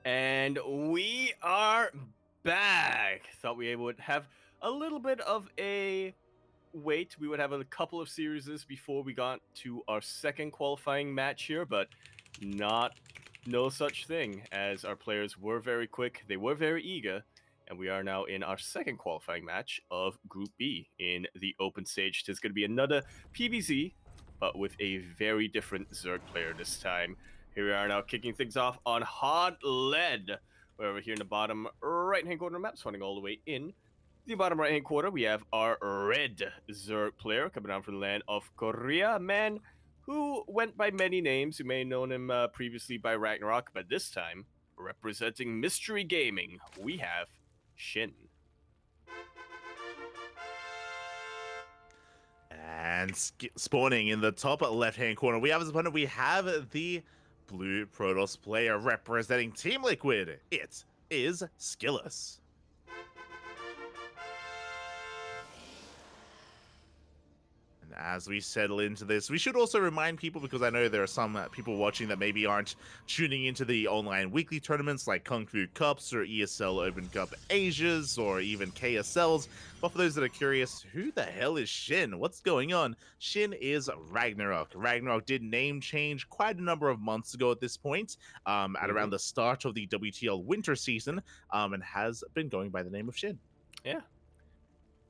And we are back. Thought we would have a little bit of a wait. We would have a couple of series before we got to our second qualifying match here, but no such thing, as our players were very quick, they were very eager, and we are now in our second qualifying match of Group B in the open stage. There's going to be another PvZ, but with a very different Zerg player this time. Here we are now kicking things off on Hard Lead. We're over here in the bottom right-hand corner of the map, running all the way in the bottom right-hand corner. We have our red Zerg player coming down from the land of Korea, a man who went by many names. You may have known him previously by Ragnarok, but this time, representing Mystery Gaming, we have SHIN. And spawning in the top left-hand corner, we have as opponent, we have the blue Protoss player representing Team Liquid. It is SKillous. And as we settle into this, we should also remind people, because I know there are some people watching that maybe aren't tuning into the online weekly tournaments like Kung Fu Cups or ESL Open Cup Asias or even KSLs. But for those that are curious, who the hell is SHIN? What's going on? SHIN is Ragnarok. Ragnarok did name change quite a number of months ago at this point, at around the start of the WTL winter season, and has been going by the name of SHIN. Yeah.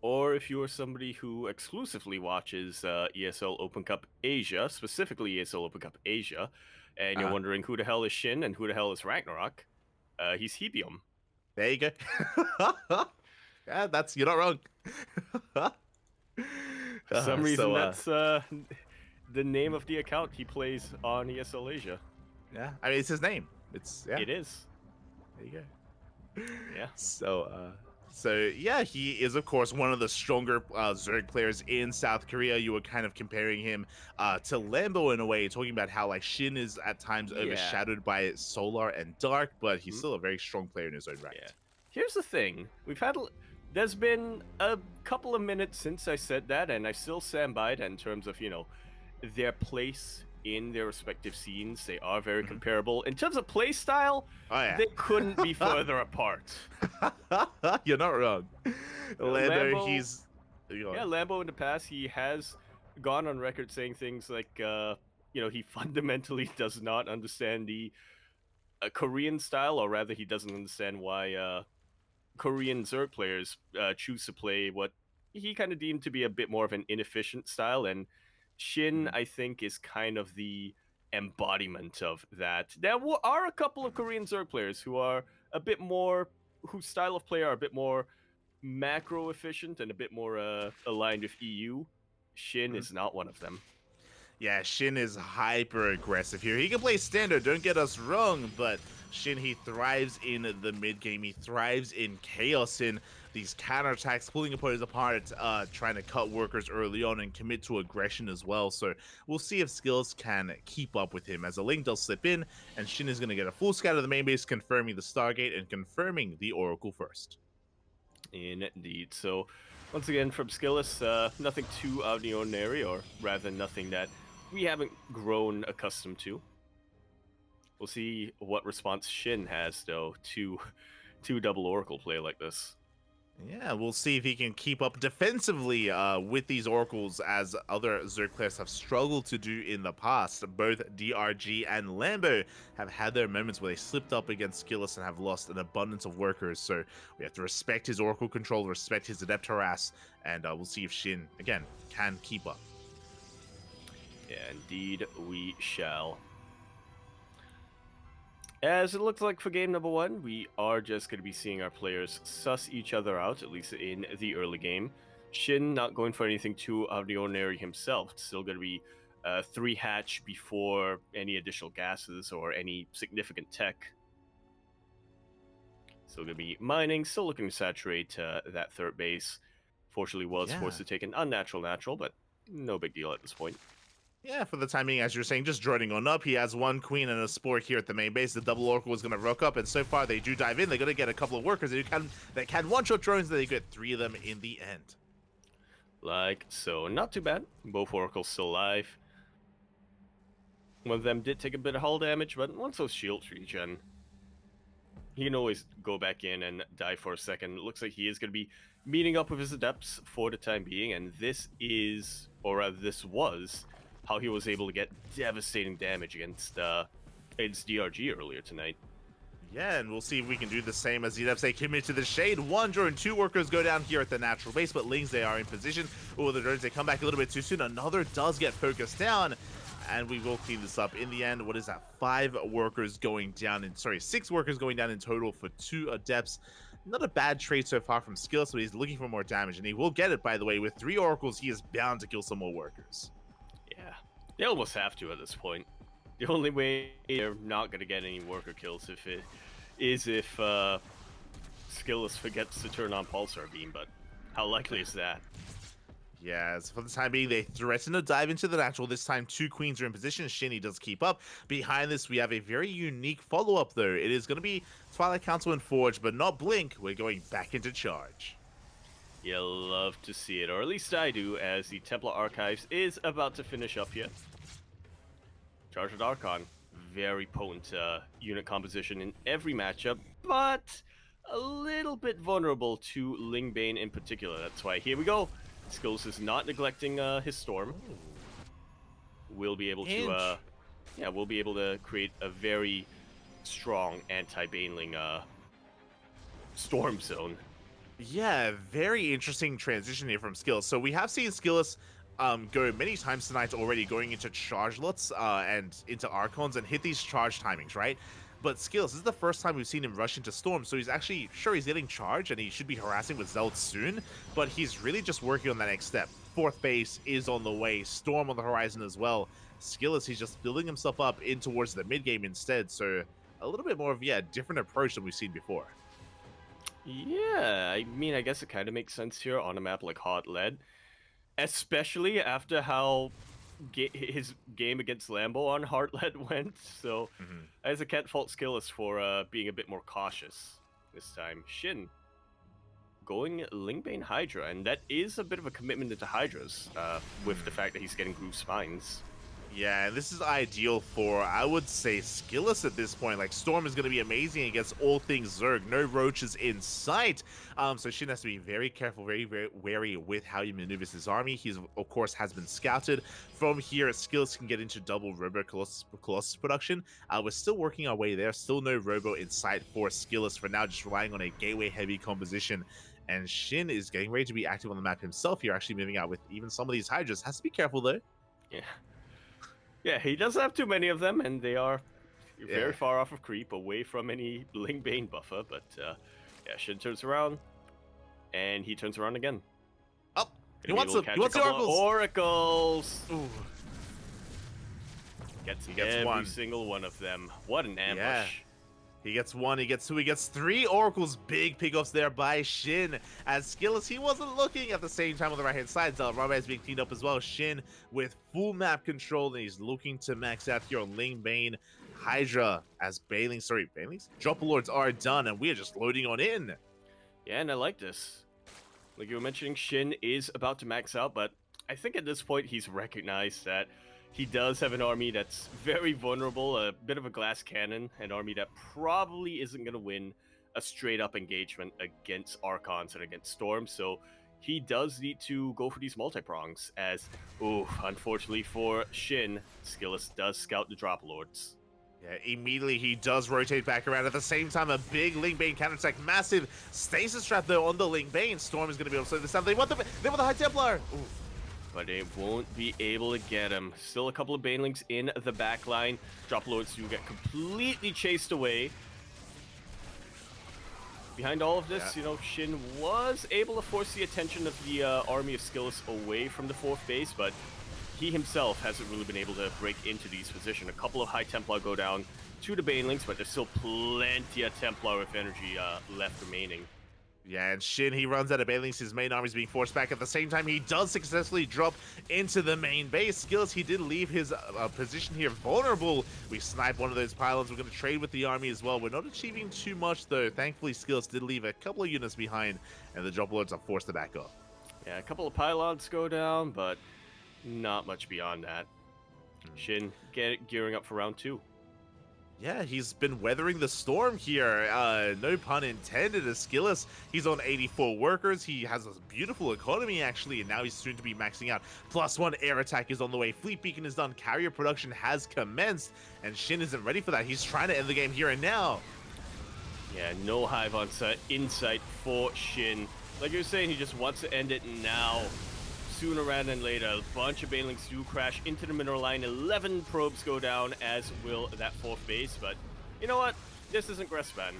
Or if you are somebody who exclusively watches ESL Open Cup Asia, specifically ESL Open Cup Asia, and you're wondering who the hell is SHIN and who the hell is Ragnarok, he's Hebium. There you go. Yeah, you're not wrong. For some reason, that's the name of the account he plays on ESL Asia. Yeah, I mean, it's his name. Yeah. It is. There you go. Yeah. So yeah, he is of course one of the stronger Zerg players in South Korea. You were kind of comparing him to Lambo in a way, talking about how like SHIN is at times overshadowed by Solar and Dark, but he's still a very strong player in his own right. Yeah. Here's the thing: there's been a couple of minutes since I said that, and I still stand by it in terms of their place in their respective scenes. They are very comparable. In terms of play style, they couldn't be further apart. You're not wrong. Lambo, Lambo in the past, he has gone on record saying things like, he fundamentally does not understand the Korean style, or rather he doesn't understand why Korean Zerg players choose to play what he kind of deemed to be a bit more of an inefficient style, and SHIN, I think, is kind of the embodiment of that. There are a couple of Korean Zerg players who are a bit more, whose style of play are a bit more macro efficient and a bit more aligned with EU. SHIN is not one of them. Yeah, SHIN is hyper aggressive here. He can play standard, don't get us wrong, but SHIN, he thrives in the mid game. He thrives in chaos, in these counterattacks, pulling opponents apart, trying to cut workers early on and commit to aggression as well. So we'll see if Skills can keep up with him, as a link does slip in, and SHIN is going to get a full scout of the main base, confirming the Stargate and confirming the Oracle first. Indeed. So once again, from SKillous, nothing too out of the ordinary, or rather nothing that we haven't grown accustomed to. We'll see what response SHIN has, though, to double Oracle play like this. Yeah, we'll see if he can keep up defensively with these Oracles, as other Zerg players have struggled to do in the past. Both DRG and Lambo have had their moments where they slipped up against SKillous and have lost an abundance of workers. So we have to respect his Oracle control, respect his Adept Harass, and we'll see if SHIN, again, can keep up. Yeah, indeed we shall. As it looks like for game number one, we are just going to be seeing our players suss each other out, at least in the early game. SHIN not going for anything too out of the ordinary himself. Still going to be 3 hatch before any additional gases or any significant tech. Still going to be mining, still looking to saturate that third base. Fortunately was forced to take an unnatural natural, but no big deal at this point. Yeah, for the time being, as you're saying, just joining on up. He has 1 queen and a spore here at the main base. The double Oracle is going to rock up, and so far they do dive in. They're going to get a couple of workers. They can one-shot drones, and they get 3 of them in the end. Like so. Not too bad. Both Oracles still alive. One of them did take a bit of hull damage, but once those shields regen, he can always go back in and die for a second. It looks like he is going to be meeting up with his adepts for the time being, and this is, or rather this was, how he was able to get devastating damage against DRG earlier tonight. Yeah, and we'll see if we can do the same as ZvP. They commit to the shade. 1 drone, 2 workers go down here at the natural base, but Lings, they are in position. Oh, the drones, they come back a little bit too soon. Another does get focused down, and we will clean this up. In the end, what is that? 5 workers going down, in 6 workers going down in total for 2 adepts. Not a bad trade so far from SKillous, but he's looking for more damage, and he will get it, by the way. With 3 oracles, he is bound to kill some more workers. Yeah, they almost have to at this point. The only way they're not going to get any worker kills if SKillous forgets to turn on Pulsar Beam, but how likely is that? Yeah, so for the time being, they threaten to dive into the natural. This time, 2 queens are in position. SHIN does keep up. Behind this, we have a very unique follow-up, though. It is going to be Twilight Council and Forge, but not Blink. We're going back into charge. You'll love to see it, or at least I do, as the Templar Archives is about to finish up here. Charge with Archon, very potent unit composition in every matchup, but a little bit vulnerable to Lingbane in particular. That's why here we go. SKillous is not neglecting his Storm. We'll be able to, we'll be able to create a very strong anti-Baneling Storm zone. Yeah, very interesting transition here from SKillous. So we have seen SKillous go many times tonight already, going into charge lots and into Archons and hit these charge timings, right? But SKillous, this is the first time we've seen him rush into Storm, so he's actually, sure, he's getting charge and he should be harassing with Zeld soon, but he's really just working on that next step. 4th base is on the way, Storm on the horizon as well. SKillous, he's just building himself up in towards the mid game instead, so a little bit more of, yeah, different approach than we've seen before. Yeah, I mean, I guess it kind of makes sense here on a map like Hot Lead. Especially after how his game against Lambo on Heartlet went, so as I can't fault SKillous for being a bit more cautious this time. SHIN going Lingbane Hydra, and that is a bit of a commitment into Hydras with the fact that he's getting Groove Spines. Yeah, and this is ideal for, I would say, SKillous at this point. Like, Storm is going to be amazing against all things Zerg. No roaches in sight. So SHIN has to be very careful, very, very wary with how he maneuvers his army. He's, of course, has been scouted. From here, SKillous can get into double Robo Colossus production. We're still working our way there. Still no Robo in sight for SKillous for now, just relying on a gateway-heavy composition. And SHIN is getting ready to be active on the map himself here, actually moving out with even some of these Hydras. Has to be careful, though. Yeah. Yeah, he doesn't have too many of them, and they are very far off of creep, away from any Lingbane buffer, but yeah, SHIN turns around, and he turns around again. Oh, he wants the oracles! Ooh. Gets every one. single one of them. What an ambush. Yeah. He gets 1, he gets 2, he gets 3 oracles. Big pickoffs there by SHIN. As SKillous, he wasn't looking at the same time on the right-hand side. Zelraba is being cleaned up as well. SHIN with full map control, and he's looking to max out here on Lingbane Hydra as Banelings, Dropper Lords are done, and we are just loading on in. Yeah, and I like this. Like you were mentioning, SHIN is about to max out, but I think at this point he's recognized that he does have an army that's very vulnerable, a bit of a glass cannon, an army that probably isn't going to win a straight-up engagement against Archons and against Storm, so he does need to go for these multi-prongs, as, unfortunately for SHIN, SKillous does scout the Drop Lords. Yeah, immediately he does rotate back around. At the same time, a big Lingbane counterattack. Massive stasis trap, though, on the Lingbane. Storm is going to be able to slow this down. They want the High Templar! Ooh. But they won't be able to get him. Still a couple of Banelings in the back line. Drop Lords do get completely chased away. Behind all of this, SHIN was able to force the attention of the army of SKillous away from the 4th base, but he himself hasn't really been able to break into these positions. A couple of High Templar go down to the Banelings, but there's still plenty of Templar with energy left remaining. Yeah, and SHIN, he runs out of Banelings. His main army is being forced back. At the same time, he does successfully drop into the main base. SKillous, he did leave his position here vulnerable. We snipe one of those pylons. We're going to trade with the army as well. We're not achieving too much, though. Thankfully, SKillous did leave a couple of units behind, and the Drop Lords are forced to back up. Yeah, a couple of pylons go down, but not much beyond that. SHIN gearing up for round 2. Yeah, he's been weathering the storm here. No pun intended. As SKillous, he's on 84 workers. He has a beautiful economy, actually, and now he's soon to be maxing out. +1 air attack is on the way. Fleet beacon is done. Carrier production has commenced, and SHIN isn't ready for that. He's trying to end the game here and now. Yeah, no hive on insight for SHIN. Like you were saying, he just wants to end it now. Sooner rather than later, a bunch of banelings do crash into the mineral line. 11 probes go down, as will that 4th base. But you know what? This isn't Gressman.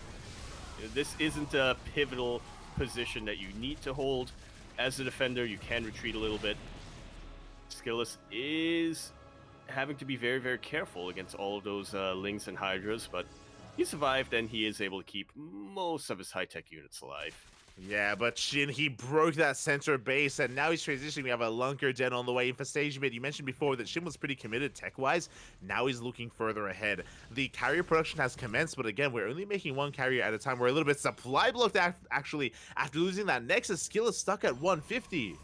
This isn't a pivotal position that you need to hold. As a defender, you can retreat a little bit. SKillous is having to be very, very careful against all of those Lings and Hydras, but he survived, and he is able to keep most of his high-tech units alive. Yeah, but SHIN, he broke that center base, and now he's transitioning. We have a Lunker Den on the way. Infestation mid, you mentioned before that SHIN was pretty committed tech-wise. Now he's looking further ahead. The carrier production has commenced, but again, we're only making one carrier at a time. We're a little bit supply blocked, actually, after losing that Nexus. Skill is stuck at 150.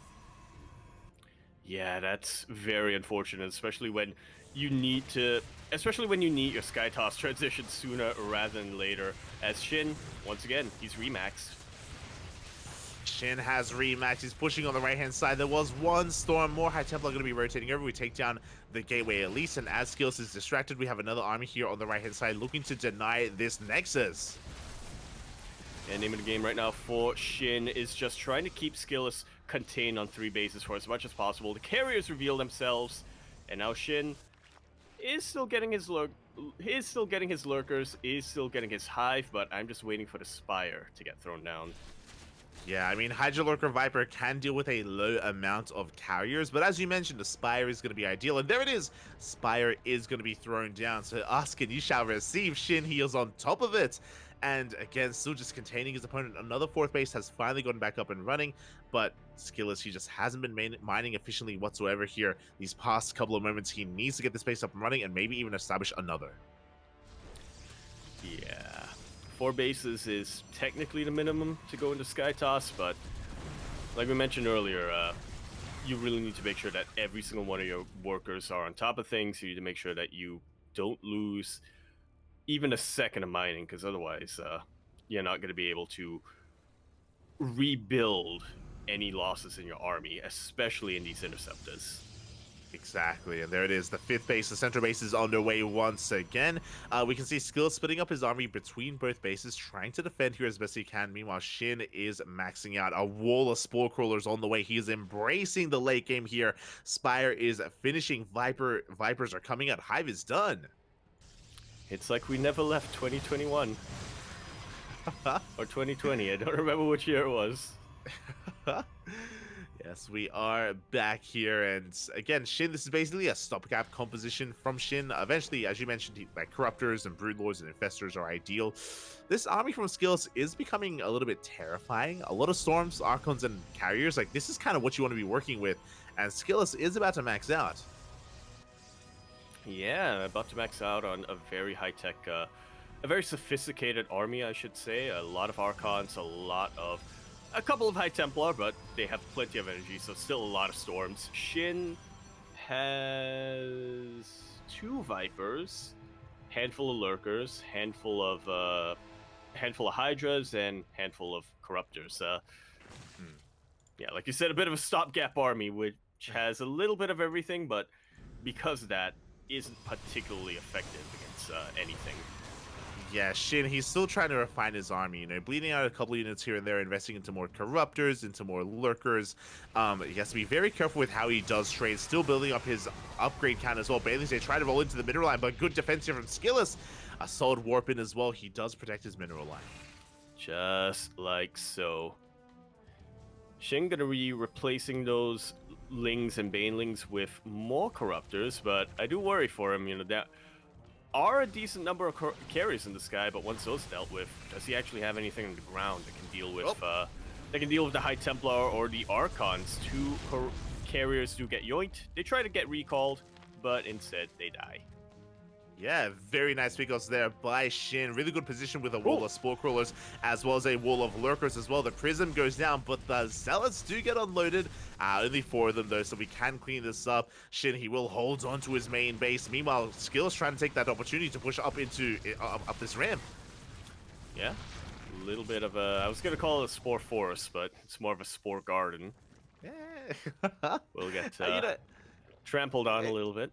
Yeah, that's very unfortunate, especially when you need to... Especially when you need your Skytoss transition sooner rather than later. As SHIN, once again, he's remaxed. SHIN has remaxed. He's pushing on the right-hand side. There was one storm. More High Templar going to be rotating over. We take down the Gateway Elise, and as SKillous is distracted, we have another army here on the right-hand side looking to deny this Nexus. And name of the game right now for SHIN is just trying to keep SKillous contained on 3 bases for as much as possible. The carriers reveal themselves, and now SHIN is still getting his lurkers, is still getting his hive, but I'm just waiting for the Spire to get thrown down. Yeah, I mean, Hydra Lurker Viper can deal with a low amount of carriers, but as you mentioned, the Spire is going to be ideal, and there it is! Spire is going to be thrown down, so ask and you shall receive. SHIN heals on top of it, and again, still just containing his opponent. Another 4th base has finally gotten back up and running, but SKillous, he just hasn't been mining efficiently whatsoever here. These past couple of moments, he needs to get this base up and running, and maybe even establish another. Yeah. 4 bases is technically the minimum to go into Skytoss, but like we mentioned earlier, you really need to make sure that every single one of your workers are on top of things. You need to make sure that you don't lose even a second of mining, because otherwise you're not going to be able to rebuild any losses in your army, especially in these interceptors. Exactly, and there it is. The 5th base, the center base is underway once again. We can see SKillous splitting up his army between both bases, trying to defend here as best he can. Meanwhile, SHIN is maxing out. A wall of Spore Crawlers on the way. He is embracing the late game here. Spire is finishing. Vipers are coming out. Hive is done. It's like we never left 2021. Or 2020. I don't remember which year it was. Yes, we are back here, and again, SHIN, this is basically a stopgap composition from SHIN. Eventually, as you mentioned, like Corruptors and Broodlords and Infestors are ideal. This army from SKillous is becoming a little bit terrifying. A lot of Storms, Archons, and Carriers, like this is kind of what you want to be working with, and SKillous is about to max out. Yeah, about to max out on a very high-tech, a very sophisticated army, I should say. A lot of Archons, a couple of High Templar, but they have plenty of energy, so still a lot of Storms. SHIN has 2 Vipers, handful of Lurkers, handful of Hydras, and handful of Corruptors. Yeah, like you said, a bit of a stopgap army, which has a little bit of everything, but because of that, isn't particularly effective against anything. Yeah, SHIN, he's still trying to refine his army, you know, bleeding out a couple units here and there, investing into more Corruptors, into more Lurkers. He has to be very careful with how he does trade, still building up his upgrade count as well. Banelings, they try to roll into the mineral line, but good defense here from SKillous. A solid warp in as well. He does protect his mineral line. Just like so. SHIN gonna be replacing those Lings and Banelings with more Corruptors, but I do worry for him, you know, that are a decent number of carries in the sky, but once those dealt with, does he actually have anything on the ground that can deal with the High Templar or the Archons? 2 carriers do get yoinked. They try to get recalled, but instead they die. Yeah, very nice pickups there by SHIN. Really good position with a wall of Spore Crawlers as well as a wall of Lurkers as well. The Prism goes down, but the Zealots do get unloaded Only 4 of them though, so we can clean this up. SHIN, he will hold on to his main base. Meanwhile, SKillous trying to take that opportunity to push up into up this ramp. Yeah, a little bit of a, I was going to call it a spore forest, but it's more of a spore garden. Yeah. We'll get You know, trampled on a little bit.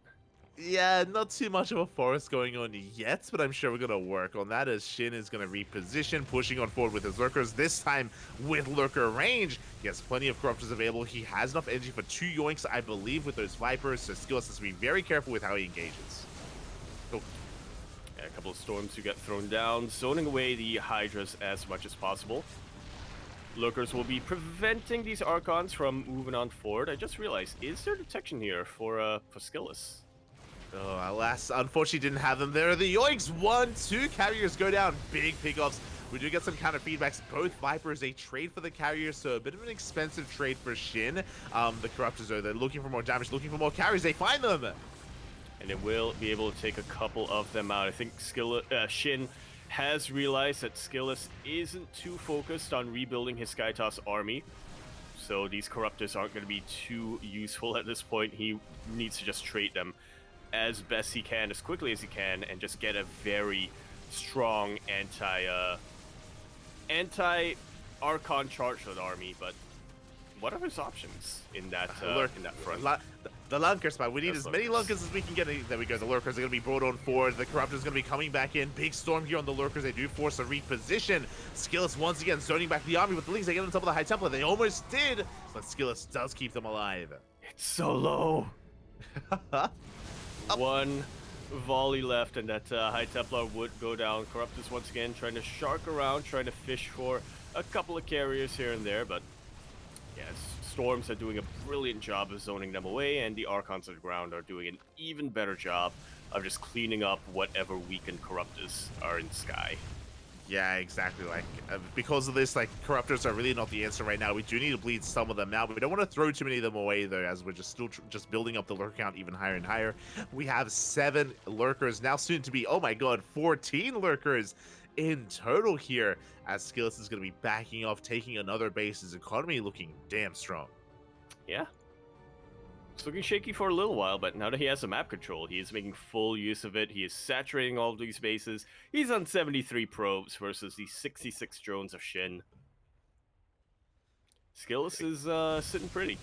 yeah, not too much of a forest going on yet, but I'm sure we're going to work on that as SHIN is going to reposition, pushing on forward with his lurkers, this time with lurker range. He has plenty of corruptors available. He has enough energy for 2 yoinks, I believe, with those vipers, so SKillous has to be very careful with how he engages. Oh. Yeah, a couple of storms who get thrown down, zoning away the hydras as much as possible. Lurkers will be preventing these Archons from moving on forward. I just realized, is there detection here for Skillous? Oh, alas, unfortunately didn't have them there. The yoinks, 1, 2 carriers go down, big pickoffs. We do get some counter feedbacks. Both Vipers, they trade for the carriers, so a bit of an expensive trade for SHIN. The Corruptors, though, they're looking for more damage, looking for more carries. They find them. And it will be able to take a couple of them out. I think SHIN has realized that Skillous isn't too focused on rebuilding his Skytoss army. So these Corruptors aren't going to be too useful at this point. He needs to just trade them as best he can, as quickly as he can, and just get a very strong anti-Archon charged army. But what are his options in that front? The Lurker spot. We need as many Lurkers as we can get. There we go. The Lurkers are going to be brought on forward. The Corruptors are going to be coming back in. Big storm here on the Lurkers. They do force a reposition. Skillous once again zoning back the army, but the Lings, they get on top of the High Templar. They almost did, but Skillous does keep them alive. It's so low. One volley left, and that High Templar would go down. Corruptors once again trying to shark around, trying to fish for a couple of carriers here and there, but yes, Storms are doing a brilliant job of zoning them away, and the Archons on the ground are doing an even better job of just cleaning up whatever weakened Corruptors are in Sky. Yeah, exactly. Like, because of this, like, Corruptors are really not the answer right now. We do need to bleed some of them out, but we don't want to throw too many of them away, though, as we're just still just building up the lurker count even higher and higher. We have 7 lurkers, now soon to be, oh my god, 14 lurkers in total here, as Skillous is going to be backing off, taking another base. His economy looking damn strong. Yeah. It's looking shaky for a little while, but now that he has the map control, he is making full use of it. He is saturating all of these bases. He's on 73 probes versus the 66 drones of SHIN. Skillous is sitting pretty.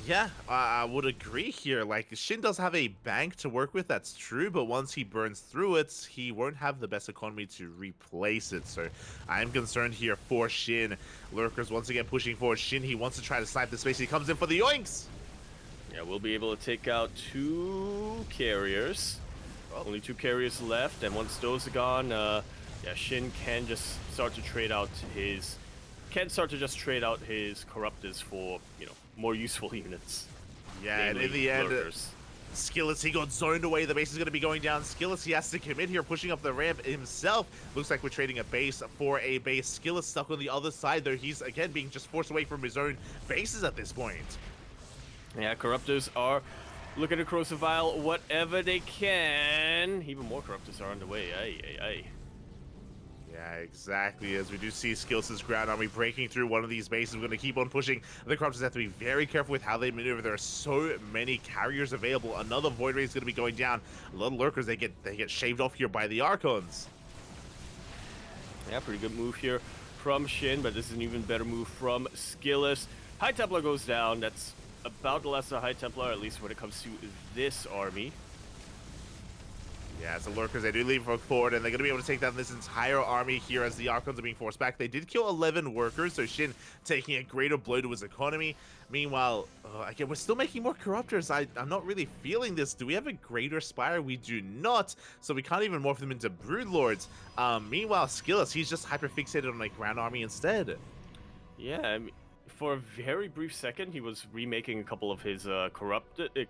Yeah, I would agree here. Like, SHIN does have a bank to work with, that's true, but once he burns through it, he won't have the best economy to replace it. So I'm concerned here for SHIN. Lurkers once again pushing forward. SHIN, he wants to try to snipe the space. He comes in for the yoinks. Yeah, we'll be able to take out 2 carriers. Only 2 carriers left, and once those are gone, yeah, SHIN can just start to trade out his Corruptors for, you know, more useful units. Yeah, and in the end, Skillous, he got zoned away. The base is going to be going down. Skillous, he has to commit here, pushing up the ramp himself. Looks like we're trading a base for a base. Skillous stuck on the other side, though. He's, again, being just forced away from his own bases at this point. Yeah, Corruptors are looking to Crucifile whatever they can. Even more Corruptors are underway. Aye, aye, aye. Yeah, exactly. As we do see Skillous' ground army breaking through one of these bases, we're going to keep on pushing. The Corruptors have to be very careful with how they maneuver. There are so many carriers available. Another Void Ray is going to be going down. A lot of Lurkers, they get shaved off here by the Archons. Yeah, pretty good move here from SHIN, but this is an even better move from Skillous. High Templar goes down. That's about the last of High Templar, at least when it comes to this army. Yeah, so Lurkers, they do leave forward, and they're going to be able to take down this entire army here as the Archons are being forced back. They did kill 11 workers, so SHIN taking a greater blow to his economy. Meanwhile, again, we're still making more Corruptors. I'm not really feeling this. Do we have a greater Spire? We do not, so we can't even morph them into Broodlords. Meanwhile, Skillous, he's just hyper-fixated on a ground army instead. Yeah, I mean, for a very brief second, he was remaking a couple of his corrupted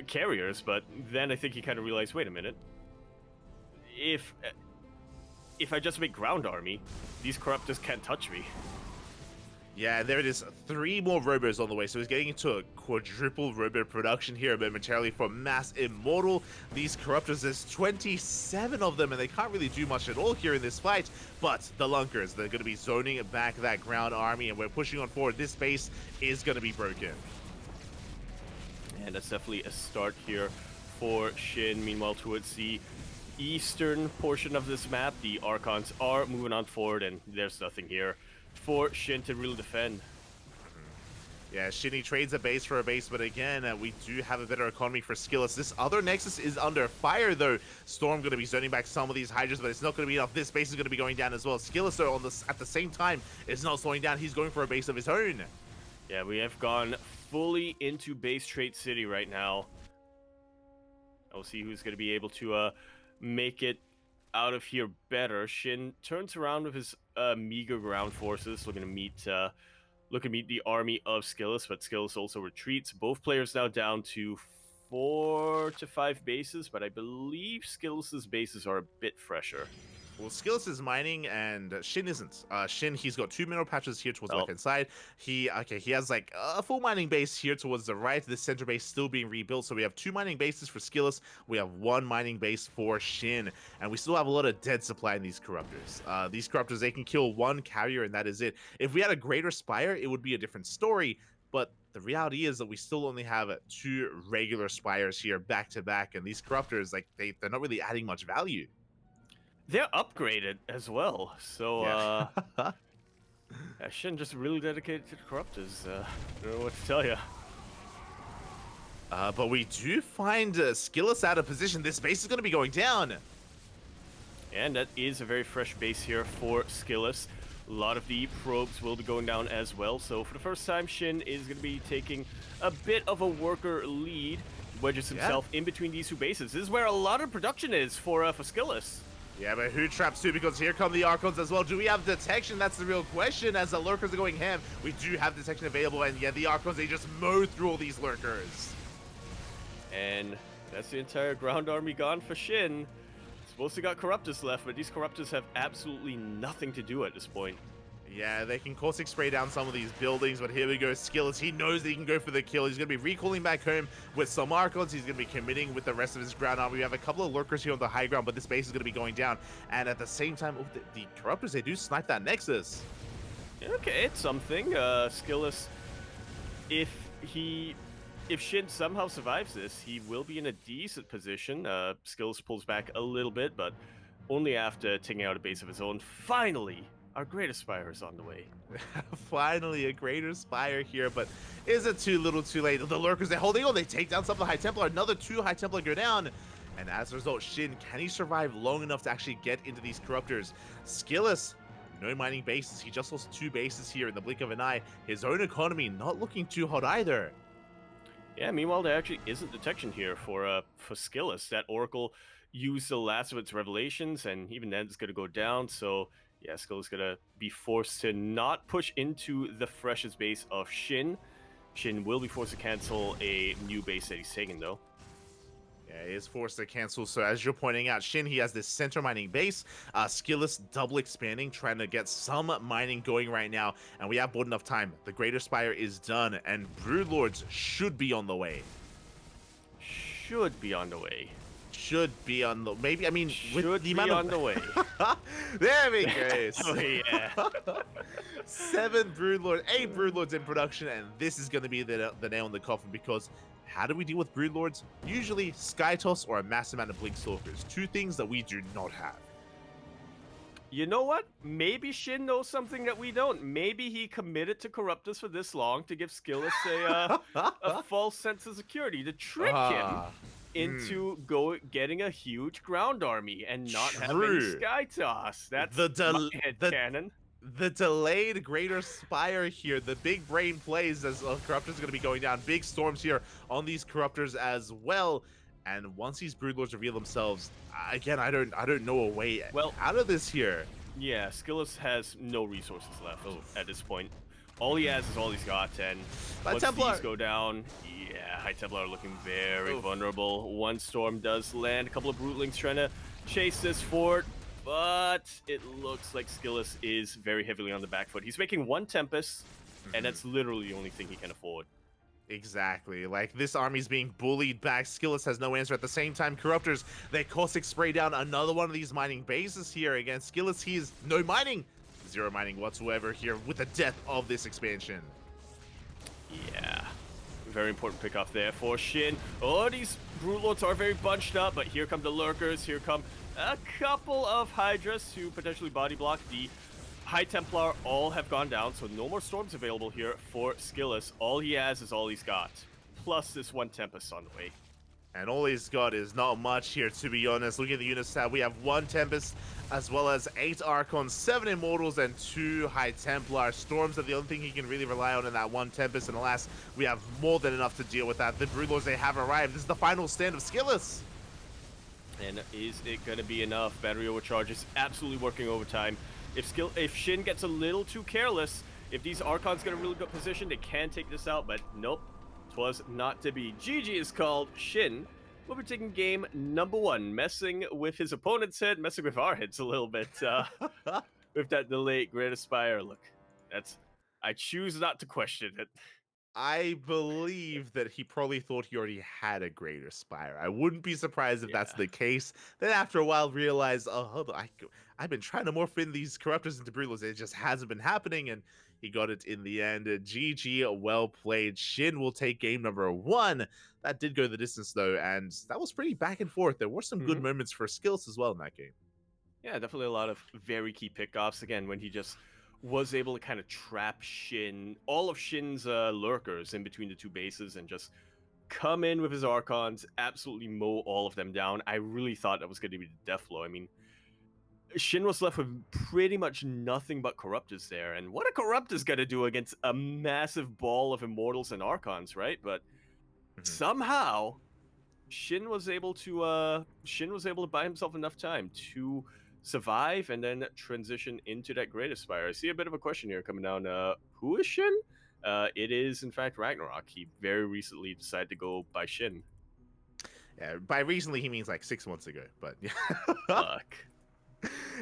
carriers, but then I think he kind of realized, wait a minute. If I just make ground army, these Corruptors can't touch me. Yeah, there it is. 3 more robos on the way. So he's getting into a quadruple robo production here momentarily for Mass Immortal. These Corruptors, there's 27 of them, and they can't really do much at all here in this fight. But the Lunkers, they're going to be zoning back that ground army, and we're pushing on forward. This base is going to be broken. And that's definitely a start here for SHIN. Meanwhile, towards the eastern portion of this map, the Archons are moving on forward, and there's nothing here for SHIN to really defend. Yeah, Shinny trades a base for a base, but again, we do have a better economy for SKillous. This other Nexus is under fire, though. Storm going to be zoning back some of these Hydras, but it's not going to be enough. This base is going to be going down as well. SKillous, though, at the same time, is not slowing down. He's going for a base of his own. Yeah, we have gone fully into base trait city right now. I'll see who's going to be able to make it out of here better. SHIN turns around with his meager ground forces, looking to meet the army of SKillous, but SKillous also retreats. Both players now down to 4 to 5 bases, but I believe SKillous's bases are a bit fresher. Well, SKillous is mining and SHIN isn't. SHIN, he's got 2 mineral patches here towards the left-hand side. He has like a full mining base here towards the right. The center base still being rebuilt. So we have 2 mining bases for SKillous. We have 1 mining base for SHIN. And we still have a lot of dead supply in these Corruptors. These Corruptors, they can kill 1 carrier and that is it. If we had a greater Spire, it would be a different story. But the reality is that we still only have 2 regular Spires here back to back. And these Corruptors, like they're not really adding much value. They're upgraded as well, so yeah. SHIN just really dedicated to the Corruptors. I don't know what to tell you. But we do find SKillous out of position. This base is going to be going down. And that is a very fresh base here for SKillous. A lot of the probes will be going down as well. So for the first time, SHIN is going to be taking a bit of a worker lead. Wedges himself in between these 2 bases. This is where a lot of production is for SKillous. Yeah, but who traps too? Because here come the Archons as well. Do we have detection? That's the real question. As the Lurkers are going ham, we do have detection available. And yeah, the Archons, they just mow through all these Lurkers. And that's the entire ground army gone for SHIN. Supposed to got Corruptors left, but these Corruptors have absolutely nothing to do at this point. Yeah, they can caustic spray down some of these buildings, but here we go. SKillous, he knows that he can go for the kill. He's going to be recalling back home with some Archons. He's going to be committing with the rest of his ground army. We have a couple of Lurkers here on the high ground, but this base is going to be going down. And at the same time, the Corruptors, they do snipe that Nexus. Okay, it's something. SKillous, if SHIN somehow survives this, he will be in a decent position. SKillous pulls back a little bit, but only after taking out a base of his own. Finally, our greatest Spire is on the way. Finally, a greater Spire here, but is it too little too late? The Lurkers, they're holding on. They take down some of the High Templar. Another 2 High Templar go down. And as a result, SHIN, can he survive long enough to actually get into these Corruptors? SKillous, no mining bases. He just lost 2 bases here in the blink of an eye. His own economy not looking too hot either. Yeah, meanwhile, there actually isn't detection here for SKillous. That Oracle used the last of its revelations, and even then it's going to go down, so yeah, SKillous going to be forced to not push into the freshest base of SHIN. SHIN will be forced to cancel a new base that he's taking, though. Yeah, he is forced to cancel. So as you're pointing out, SHIN, he has this center mining base. SKillous double expanding, trying to get some mining going right now. And we have bought enough time. The Greater Spire is done, and Broodlords should be on the way. Should be on the way. Should be on the... Maybe, I mean... Should with the be amount on the way. There we go. Oh, yeah. 7 Broodlords, 8 Broodlords in production, and this is going to be the nail in the coffin, because how do we deal with Broodlords? Usually Sky Toss or a massive amount of Blink Stalkers. 2 things that we do not have. You know what? Maybe SHIN knows something that we don't. Maybe he committed to Corruptors for this long to give SKillous a false sense of security, to trick him into getting a huge ground army and not have any Sky Toss. That's my headcanon. The delayed Greater Spire here, the big brain plays as Corruptors are going to be going down. Big storms here on these Corruptors as well. And once these Broodlords reveal themselves, again, I don't know a way out of this here. Yeah, SKillous has no resources left at this point. All he has is all he's got, and once these go down, yeah, High Templar are looking very vulnerable. One storm does land, a couple of Brootlings trying to chase this fort, but it looks like SKillous is very heavily on the back foot. He's making 1 Tempest, and Mhm. that's literally the only thing he can afford. Exactly. Like, this army's being bullied back. SKillous has no answer. At the same time, Corruptors, they caustic spray down another one of these mining bases here against SKillous. He's no mining. Zero mining whatsoever here with the death of this expansion. Yeah. Very important pick off there for Shin. Oh, these Broodlords are very bunched up, but here come the Lurkers. Here come a couple of Hydras to potentially body block. The High Templar all have gone down, so no more Storms available here for SKillous. All he has is all he's got, plus this one Tempest on the way. And all he's got is not much here, to be honest. Look at the unit stat. We have 1 Tempest, as well as 8 Archons, 7 Immortals, and 2 High Templar. Storms are the only thing he can really rely on in that 1 Tempest, and alas, we have more than enough to deal with that. The Broodlords, they have arrived. This is the final stand of SKillous. And is it going to be enough? Battery overcharge is absolutely working overtime. If Shin gets a little too careless, if these Archons get a really good position, they can take this out, but nope. Was not to be. GG is called. Shin will be taking game number 1, messing with his opponent's head, messing with our heads a little bit with that delayed Great Aspire. Look, I choose not to question it. I believe that he probably thought he already had a Greater Spire. I wouldn't be surprised if that's Yeah. the case. Then after a while realized, oh, hold on, I've been trying to morph in these Corruptors into Broodlords. It just hasn't been happening, and he got it in the end. GG, well played. Shin will take game number 1. That did go the distance, though, and that was pretty back and forth. There were some good moments for Skills as well in that game. Yeah, definitely a lot of very key pickoffs. Again, when he just was able to kind of trap Shin, all of Shin's lurkers in between the 2 bases and just come in with his Archons, absolutely mow all of them down. I really thought that was going to be the death blow. I mean, Shin was left with pretty much nothing but Corruptors there. And what a Corruptor's going to do against a massive ball of Immortals and Archons, right? But somehow, Shin was able to buy himself enough time to survive and then transition into that Great Aspire. I see a bit of a question here coming down. Who is Shin? It is, in fact, Ragnarok. He very recently decided to go by Shin. Yeah, by recently, he means like 6 months ago, but yeah. Fuck.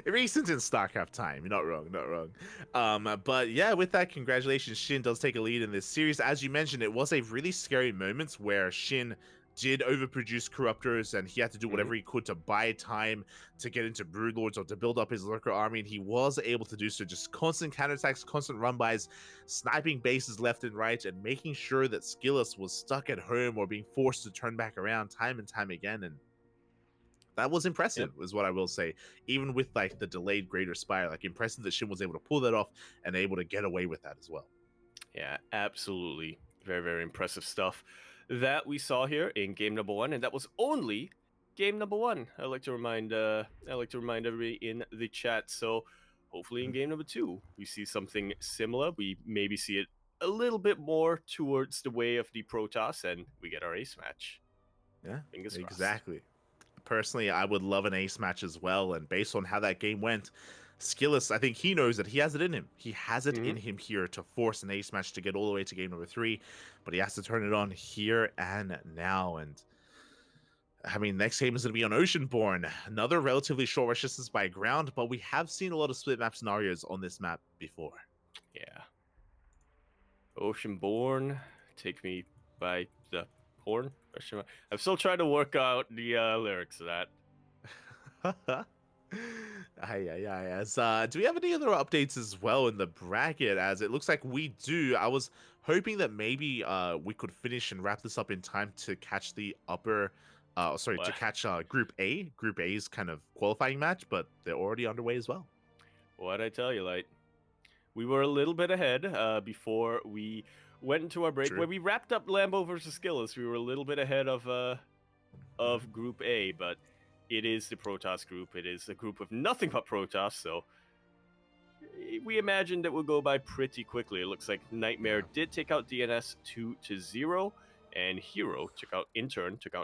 Recent in StarCraft time. You're not wrong, not wrong. But yeah, with that, congratulations. Shin does take a lead in this series. As you mentioned, it was a really scary moment where Shin did overproduce Corruptors, and he had to do whatever he could to buy time to get into Broodlords or to build up his Lurker army, and he was able to do so. Just constant counterattacks, constant run-bys, sniping bases left and right, and making sure that Skillous was stuck at home or being forced to turn back around time and time again. And that was impressive, is what I will say. Even with like the delayed Greater Spire, like impressive that Shin was able to pull that off and able to get away with that as well. Yeah, absolutely. Very, very impressive stuff that we saw here in game number 1, and that was only game number 1. I like to remind everybody in the chat. So hopefully in game number 2 we see something similar. We maybe see it a little bit more towards the way of the Protoss, and we get our ace match. Yeah, Fingers crossed. exactly. Personally, I would love an ace match as well, and based on how that game went, Skillous, I think he knows that he has it in him. He has it in him here to force an ace match to get all the way to game number 3, but he has to turn it on here and now. And I mean, next game is going to be on Oceanborn, another relatively short rush distance by ground, but we have seen a lot of split map scenarios on this map before. Yeah. Oceanborn, take me by the horn. I'm still trying to work out the lyrics of that. Do we have any other updates as well in the bracket? As it looks like we do. I was hoping that maybe we could finish and wrap this up in time to catch the upper to catch Group A. Group A's kind of qualifying match, but they're already underway as well. What'd I tell you, Light? We were a little bit ahead before we went into our break. True. When we wrapped up Lambo versus Skillous, we were a little bit ahead of Group A, but it is the Protoss group. It is a group of nothing but Protoss, so we imagined it would go by pretty quickly. It looks like Nightmare did take out DNS 2-0, and Hero took out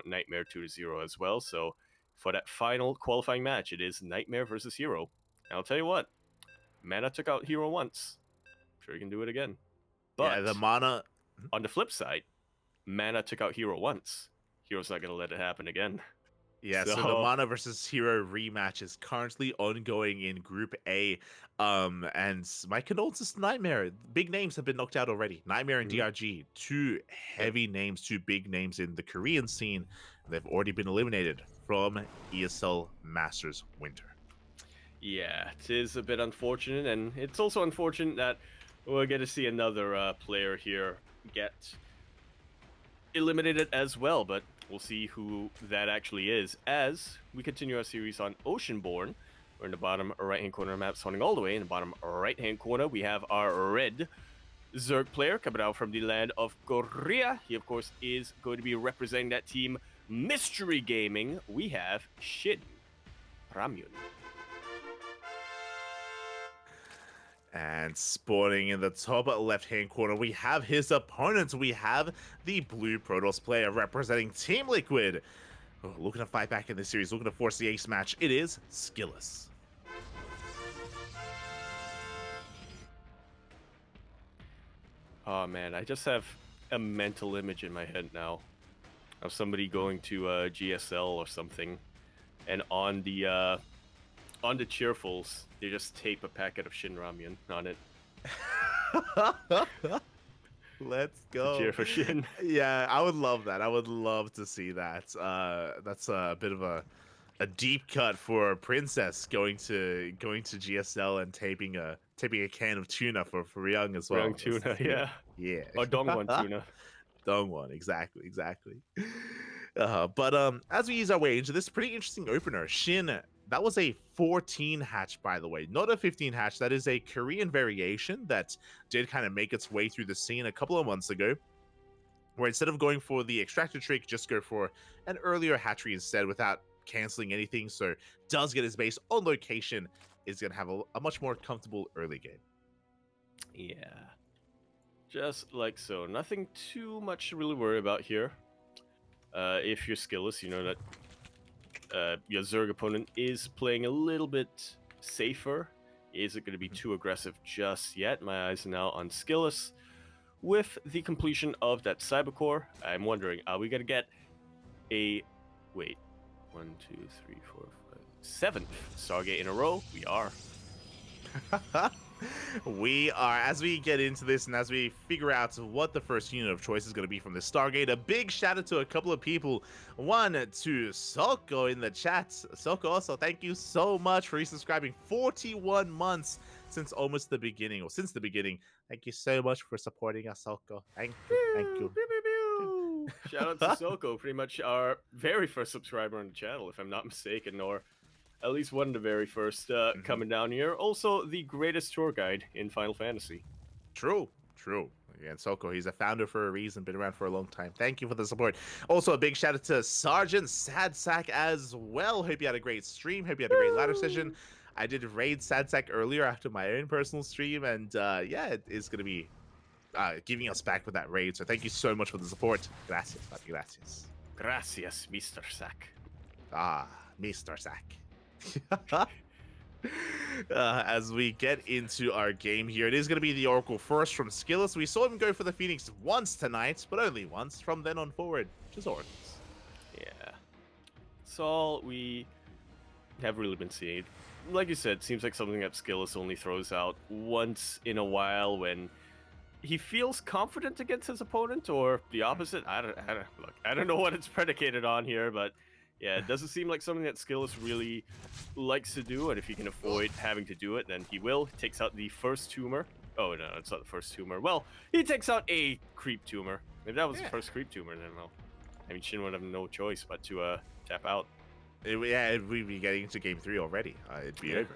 Nightmare 2-0 as well. So for that final qualifying match, it is Nightmare versus Hero. And I'll tell you what, Mana took out Hero once. I'm sure he can do it again. But yeah, the Mana. On the flip side, Mana took out Hero once. Hero's not going to let it happen again. Yeah, so the So Mana versus Hero rematch is currently ongoing in Group A. And my condolences to Nightmare. Big names have been knocked out already. Nightmare and mhm, DRG, two yep. heavy names, two big names in the Korean scene. They've already been eliminated from ESL Masters Winter. Yeah, it is a bit unfortunate, and it's also unfortunate that we're going to see another player here get eliminated as well, but we'll see who that actually is as we continue our series on Oceanborn. We're in the bottom right-hand corner of the map, spawning all the way in the bottom right-hand corner. We have our red Zerg player coming out from the land of Korea. He, of course, is going to be representing that team, Mystery Gaming. We have SHIN Ramyun. And spawning in the top left-hand corner, we have his opponent. We have the blue Protoss player representing Team Liquid. Oh, looking to fight back in this series, looking to force the ace match. It is SKillous. Oh man, I just have a mental image in my head now of somebody going to GSL or something, and on the cheerfuls, they just tape a packet of Shin Ramyun on it Let's to cheer go. for Shin. Yeah, I would love that. I would love to see that. That's a bit of a deep cut for Princess going to GSL and taping a can of tuna for Young as Young well. tuna, You know, yeah. yeah. Or Dongwon tuna. Dongwon, exactly. But as we ease our way into this pretty interesting opener, Shin, that was a 14 hatch, by the way, not a 15 hatch. That is a Korean variation that did kind of make its way through the scene a couple of months ago, where instead of going for the extractor trick, just go for an earlier hatchery instead without canceling anything. So does get his base on location, is going to have a much more comfortable early game. Yeah. Just like so. Nothing too much to really worry about here. If you're skillless, you know that your Zerg opponent is playing a little bit safer. Is it going to be too aggressive just yet? My eyes are now on skillless. With the completion of that Cybercore, I'm wondering, are we going to get a... Wait. 1, 2, 3, 4, 5... 7th Stargate in a row? We are. We are, as we get into this and as we figure out what the first unit of choice is going to be from this Stargate, a big shout out to a couple of people. One to Soko in the chat. Soko, also thank you so much for resubscribing. 41 months since almost the beginning, or since the beginning. Thank you so much for supporting us, Soko. Thank you. Shout out to Soko, pretty much our very first subscriber on the channel, if I'm not mistaken, or at least one of the very first coming down here. Also, the greatest tour guide in Final Fantasy. True. Again, Soko, he's a founder for a reason, been around for a long time. Thank you for the support. Also, a big shout out to Sergeant Sadsack as well. Hope you had a great stream. Hope you had a great ladder session. I did raid Sadsack earlier after my own personal stream, and yeah, it is going to be giving us back with that raid. So thank you so much for the support. Gracias, papi, gracias. Gracias, Mr. Sack. Mr. Sack. As we get into our game here, it is going to be the Oracle first from SKillous. We saw him go for the Phoenix once tonight, but only once. From then on forward, just Oracles. Yeah. That's all we have really been seeing. Like you said, seems like something that SKillous only throws out once in a while when he feels confident against his opponent, or the opposite. I don't know what it's predicated on here, but yeah, it doesn't seem like something that SKillous really likes to do, and if he can avoid having to do it, then he will. He takes out the first tumor. Oh, no, it's not the first tumor. Well, he takes out a creep tumor. If that was the first creep tumor, then, well, I mean, Shin would have no choice but to tap out. We'd be getting into game 3 already. It'd be over.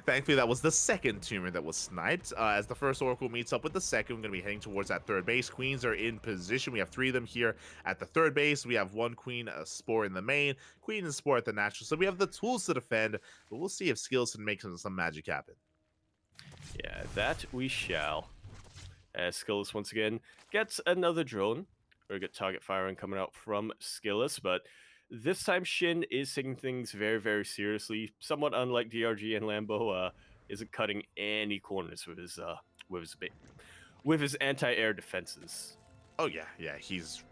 Thankfully, that was the second tumor that was sniped. As the first Oracle meets up with the second, we're going to be heading towards that third base. Queens are in position. We have 3 of them here at the third base. We have 1 Queen, a Spore in the main, Queen and Spore at the natural. So we have the tools to defend, but we'll see if Skills can make some magic happen. Yeah, that we shall. As SKillous once again gets another drone. Very good target firing coming out from SKillous, but this time Shin is taking things very, very seriously. Somewhat unlike DRG and Lambo, isn't cutting any corners with his anti-air defenses. Oh yeah, he's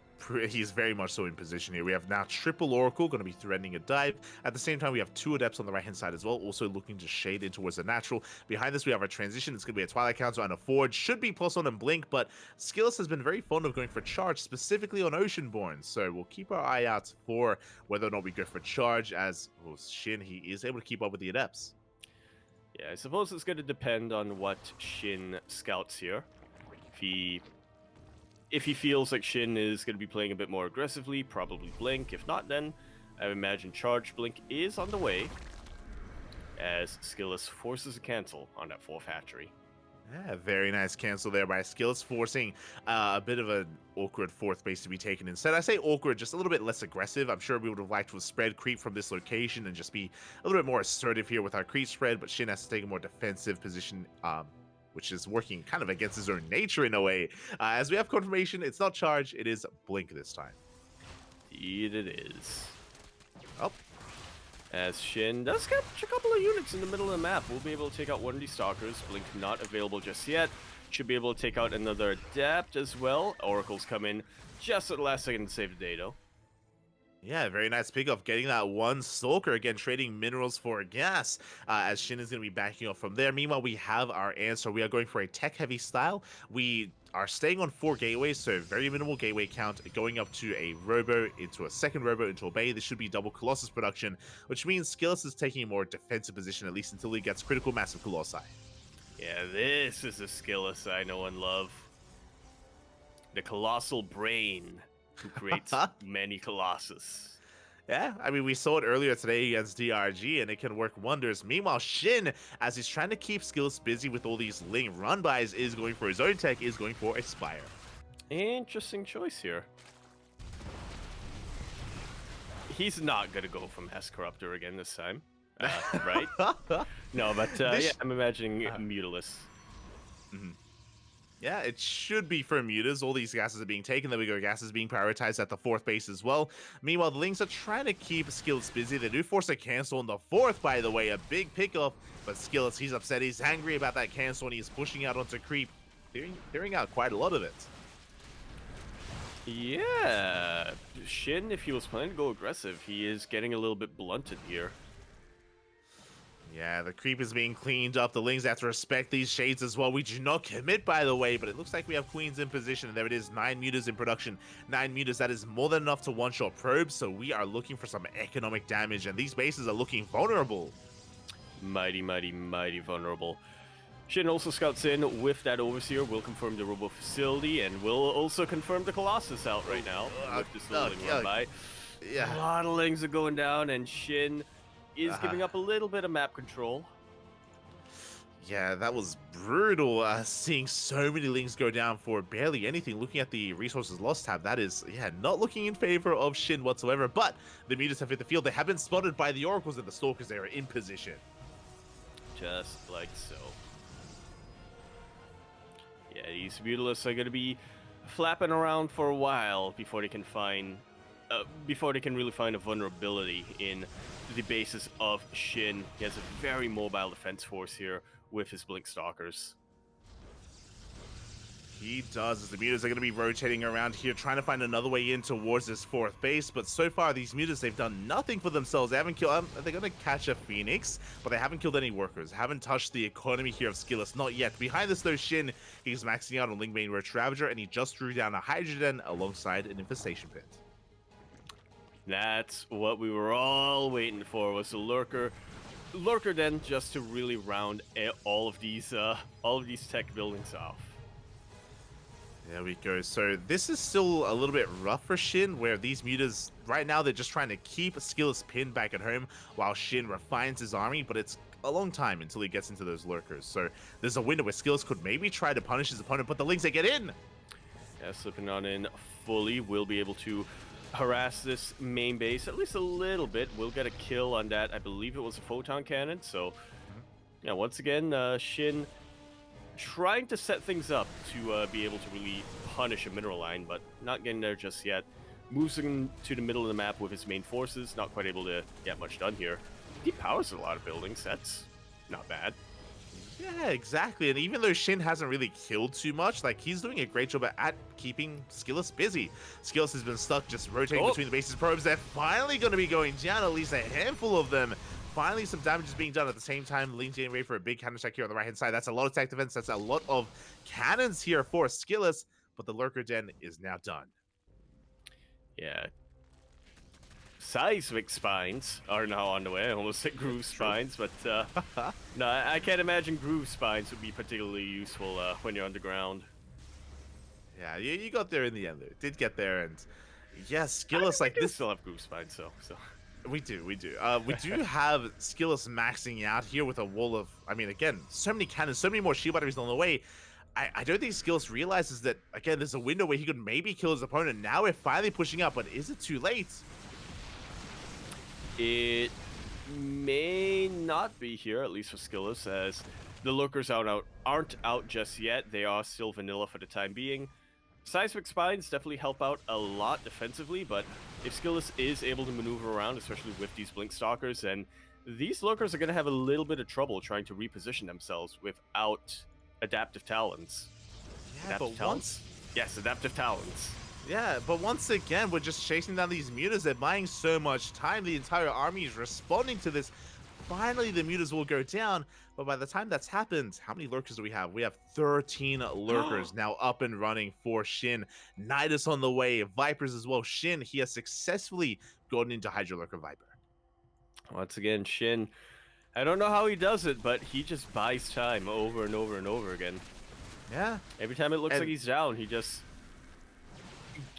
he's very much so in position here. We have now triple Oracle going to be threatening a dive. At the same time, we have 2 Adepts on the right-hand side as well, also looking to shade in towards the natural. Behind this, we have our transition. It's going to be a Twilight Council and a Forge. Should be +1 and Blink, but SKillous has been very fond of going for charge, specifically on Oceanborn. So we'll keep our eye out for whether or not we go for charge, as well, SHIN, he is able to keep up with the Adepts. Yeah, I suppose it's going to depend on what SHIN scouts here. If he feels like SHIN is going to be playing a bit more aggressively, probably Blink. If not, then I would imagine Charge Blink is on the way, as SKillous forces a cancel on that 4th hatchery. Yeah, very nice cancel there by SKillous, forcing a bit of an awkward 4th base to be taken instead. I say awkward, just a little bit less aggressive. I'm sure we would have liked to have spread creep from this location and just be a little bit more assertive here with our creep spread, but SHIN has to take a more defensive position, which is working kind of against his own nature in a way. As we have confirmation, it's not charge, it is Blink this time. Indeed it is. Oh. As SHIN does catch a couple of units in the middle of the map. We'll be able to take out one of these Stalkers. Blink not available just yet. Should be able to take out another Adept as well. Oracles come in just at the last second to save the day, though. Yeah, very nice pickup, getting that 1 Stalker, again, trading minerals for gas, as SHIN is going to be backing off from there. Meanwhile, we have our answer. We are going for a tech-heavy style. We are staying on 4 gateways, so very minimal gateway count, going up to a Robo, into a second Robo, into a Bay. This should be double Colossus production, which means SKillous is taking a more defensive position, at least until he gets critical massive Colossi. Yeah, this is a SKillous I know and love. The Colossal Brain, who creates many Colossus. Yeah, I mean, we saw it earlier today against DRG, and it can work wonders. Meanwhile, SHIN, as he's trying to keep SKillous busy with all these Ling run-bys, is going for his own tech, is going for Aspire. Interesting choice here. He's not going to go from Hess Corruptor again this time, right? No, but yeah, I'm imagining Mutilus. Mm-hmm. Yeah, it should be for Mutas. All these gases are being taken. There we go. Gases being prioritized at the 4th base as well. Meanwhile, the Lings are trying to keep SKillous busy. They do force a cancel on the 4th, by the way. A big pickup. But SKillous, he's upset. He's angry about that cancel, and he's pushing out onto creep. Clearing out quite a lot of it. Yeah. SHIN, if he was planning to go aggressive, he is getting a little bit blunted here. Yeah, the creep is being cleaned up. The Lings have to respect these shades as well. We do not commit, by the way, but it looks like we have Queens in position. And there it is, 9 Mutas in production. 9 Mutas, that is more than enough to one-shot probes. So we are looking for some economic damage, and these bases are looking vulnerable. Mighty, mighty, mighty vulnerable. SHIN also scouts in with that Overseer. We'll confirm the Robo facility, and we'll also confirm the Colossus out right now with this little Ling run by. Yeah. A lot of Lings are going down, and SHIN is giving up a little bit of map control. Yeah, that was brutal, seeing so many Lings go down for barely anything. Looking at the resources lost tab, that is, yeah, not looking in favor of SHIN whatsoever. But the Mutas have hit the field. They have been spotted by the Oracles and the Stalkers. They are in position. Just like so. Yeah, these Mutalists are going to be flapping around for a while before they can really find a vulnerability in the basis of SHIN. He has a very mobile defense force here with his Blink Stalkers. He does, as the Mutas are going to be rotating around here, trying to find another way in towards this 4th base. But so far, these Mutas, they've done nothing for themselves. They haven't killed... they're going to catch a Phoenix, but they haven't killed any workers. Haven't touched the economy here of SKillous, not yet. Behind this, though, SHIN, he's maxing out on Lingmane Roach Ravager, and he just drew down a Hydrogen alongside an Infestation Pit. That's what we were all waiting for, was the Lurker. Lurker then, just to really round all of these tech buildings off. There we go. So this is still a little bit rough for SHIN, where these Mutas, right now, they're just trying to keep SKillous pinned back at home while SHIN refines his army, but it's a long time until he gets into those Lurkers. So there's a window where SKillous could maybe try to punish his opponent, but the Lings, they get in! Yeah, slipping on in fully, will be able to harass this main base at least a little bit. We'll get a kill on that. I believe it was a photon cannon. So, yeah, once again, SHIN trying to set things up to be able to really punish a mineral line, but not getting there just yet. Moves him to the middle of the map with his main forces. Not quite able to get much done here. He powers a lot of buildings. That's not bad. Yeah, exactly. And even though Shin hasn't really killed too much, like he's doing a great job at keeping SKillous busy. SKillous has been stuck just rotating Oh, between the bases probes. They're finally going to be going down, at least a handful of them. Finally, some damage is being done at the same time. Ling's getting ready for a big counter attack here on the right hand side. That's a lot of tech defense. That's a lot of cannons here for SKillous, but the Lurker Den is now done. yeah. Seismic spines are now on the way. I almost said groove spines, but no, I can't imagine groove spines would be particularly useful when you're underground. Yeah, you got there in the end. Though. Did get there, and yes, SKillous like We this. still have groove spines, so. We do. We do have SKillous maxing out here with a wall of, I mean, again, so many cannons, so many more shield batteries on the way. I don't think SKillous realizes that, again, there's a window where he could maybe kill his opponent. Now we're finally pushing up, but is it too late? It may not be here, at least for SKillous, as the Lurkers aren't out just yet. They are still vanilla for the time being. Seismic Spines definitely help out a lot defensively, but if SKillous is able to maneuver around, especially with these Blink Stalkers, then these Lurkers are going to have a little bit of trouble trying to reposition themselves without Adaptive Talons. Yeah, Adaptive Talons? Yes, Adaptive Talons. Yeah, but once again, we're just chasing down these mutas. They're buying so much time. The entire army is responding to this. Finally, the mutas will go down. But by the time that's happened, how many lurkers do we have? We have 13 lurkers now up and running for Shin. Nidus on the way. Vipers as well. Shin, he has successfully gotten into Hydro Lurker Viper. Once again, Shin, I don't know how he does it, but he just buys time over and over and over again. Yeah. Every time it looks like he's down, he just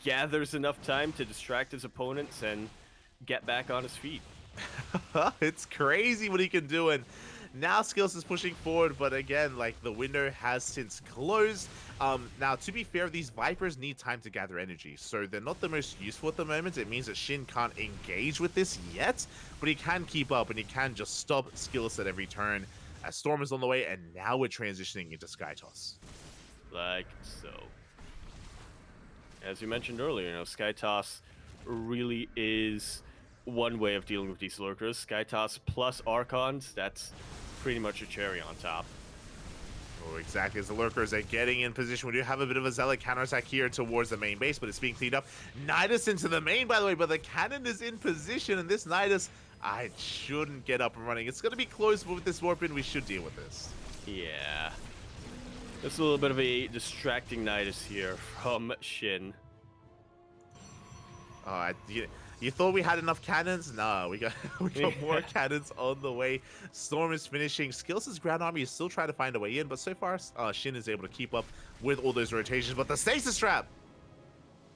gathers enough time to distract his opponents and get back on his feet. It's crazy what he can do, and now SKillous is pushing forward, but again, like, the window has since closed. Now, to be fair, these Vipers need time to gather energy, so they're not the most useful at the moment. It means that Shin can't engage with this yet, but he can keep up, and he can just stop SKillous at every turn. As Storm is on the way, and now we're transitioning into Sky Toss. Like so. As you mentioned earlier, Sky Toss really is one way of dealing with these lurkers. Sky Toss plus Archons, that's pretty much a cherry on top. Oh, exactly. As the lurkers are getting in position, we do have a bit of a Zealot counterattack here towards the main base, but it's being cleaned up. Nidus into the main, by the way, but the cannon is in position, and this Nidus, I shouldn't get up and running. It's going to be close, but with this warp in, we should deal with this. Yeah. It's a little bit of a distracting Nidus here from Shin. You thought we had enough cannons? Nah, we got more cannons on the way. Storm is finishing. SKillous' ground army is still trying to find a way in, but so far, Shin is able to keep up with all those rotations. But the stasis trap!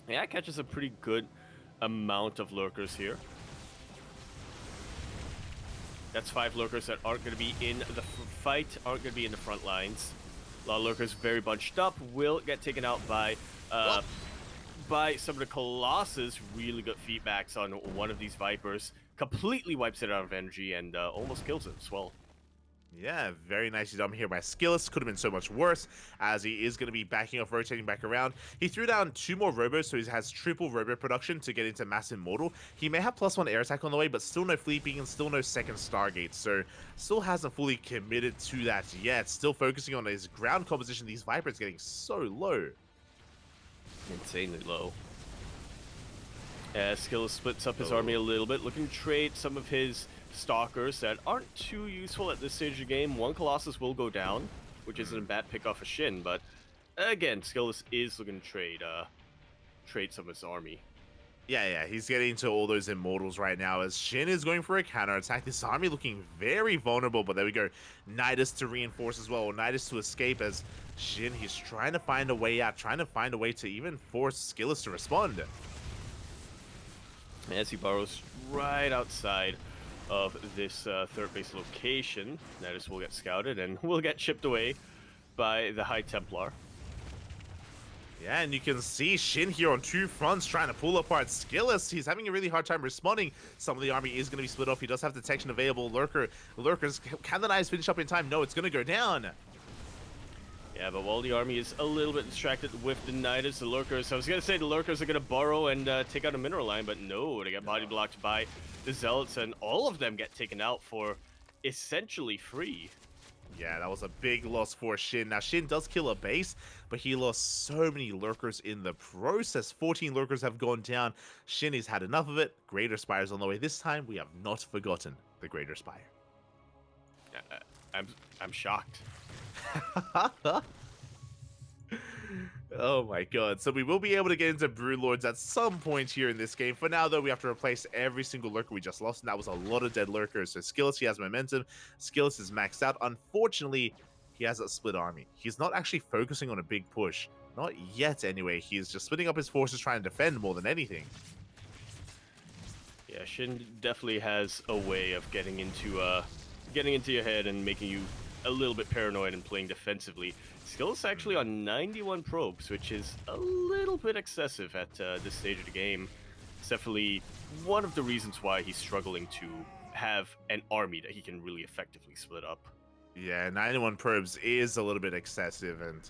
Yeah, it catches a pretty good amount of lurkers here. That's 5 lurkers that aren't going to be in the fight, aren't going to be in the front lines. A lot of lurkers very bunched up, will get taken out by some of the Colossus. Really good feedbacks on one of these Vipers. Completely wipes it out of energy and almost kills it as well. Yeah, very nicely done here by SKillous. Could have been so much worse, as he is going to be backing off, rotating back around. He threw down 2 more robos, so he has triple robo production to get into Mass Immortal. He may have +1 air attack on the way, but still no fleet beacon and still no second Stargate, so still hasn't fully committed to that yet. Still focusing on his ground composition. These Vipers getting so low. Insanely low. SKillous splits up his army a little bit, looking to trade some of his Stalkers that aren't too useful at this stage of the game. One Colossus will go down, which isn't a bad pick off a Shin, but again, SKillous is looking to trade some of his army. Yeah, he's getting into all those Immortals right now as Shin is going for a counter attack. This army looking very vulnerable, but there we go. Nidus to reinforce as well, Nidus to escape as Shin, he's trying to find a way out, trying to find a way to even force SKillous to respond. As he burrows right outside of this third base location, Nidus will get scouted and will get chipped away by the High Templar. Yeah, and you can see Shin here on 2 fronts trying to pull apart SKillous. He's having a really hard time responding. Some of the army is going to be split off. He does have detection available. Lurkers, can the Nidus finish up in time? No, it's going to go down. Yeah, but while the army is a little bit distracted with the Nidus, the Lurkers, I was going to say the Lurkers are going to burrow and take out a mineral line, but no, they get body blocked by the Zealots, and all of them get taken out for essentially free. Yeah, that was a big loss for Shin. Now, Shin does kill a base, but he lost so many lurkers in the process. 14 lurkers have gone down. Shin has had enough of it. Greater Spire's on the way. This time, we have not forgotten the Greater Spire. I'm shocked. Oh my god. So we will be able to get into Broodlords at some point here in this game. For now, though, we have to replace every single lurker we just lost, and that was a lot of dead lurkers. So SKillous, he has momentum. SKillous is maxed out. Unfortunately, he has a split army. He's not actually focusing on a big push. Not yet, anyway. He's just splitting up his forces trying to defend more than anything. Yeah, Shin definitely has a way of getting into your head and making you a little bit paranoid and playing defensively. SKillous actually on 91 probes, which is a little bit excessive at this stage of the game. It's definitely one of the reasons why he's struggling to have an army that he can really effectively split up. Yeah, 91 probes is a little bit excessive, and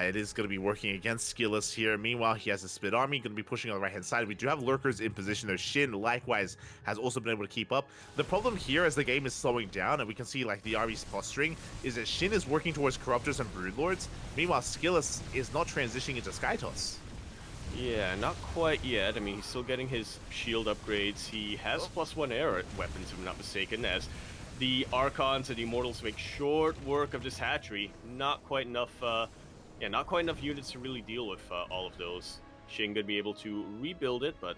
it is going to be working against SKillous here. Meanwhile, he has a split army, going to be pushing on the right-hand side. We do have lurkers in position, though. Shin, likewise, has also been able to keep up. The problem here, as the game is slowing down, and we can see like the army's posturing, is that Shin is working towards Corruptors and Broodlords. Meanwhile, SKillous is not transitioning into Skytoss. Yeah, not quite yet. I mean, he's still getting his shield upgrades. He has +1 air weapons, if I'm not mistaken, as the Archons and Immortals make short work of this hatchery. Not quite enough units to really deal with all of those. Shin gonna be able to rebuild it, but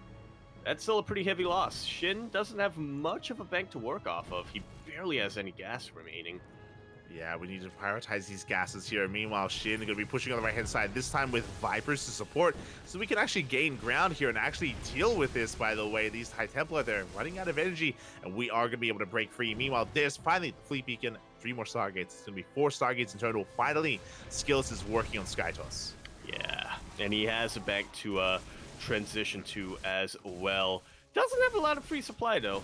that's still a pretty heavy loss. Shin doesn't have much of a bank to work off of. He barely has any gas remaining. Yeah, we need to prioritize these gases here. Meanwhile, Shin going to be pushing on the right-hand side, this time with Vipers to support, so we can actually gain ground here and actually deal with this, by the way. These High Templar, they're running out of energy, and we are going to be able to break free. Meanwhile, there's finally the Fleet Beacon, 3 more Stargates. It's going to be 4 Stargates in total. Finally, SKillous is working on Skytoss. Yeah, and he has a bank to transition to as well. Doesn't have a lot of free supply, though.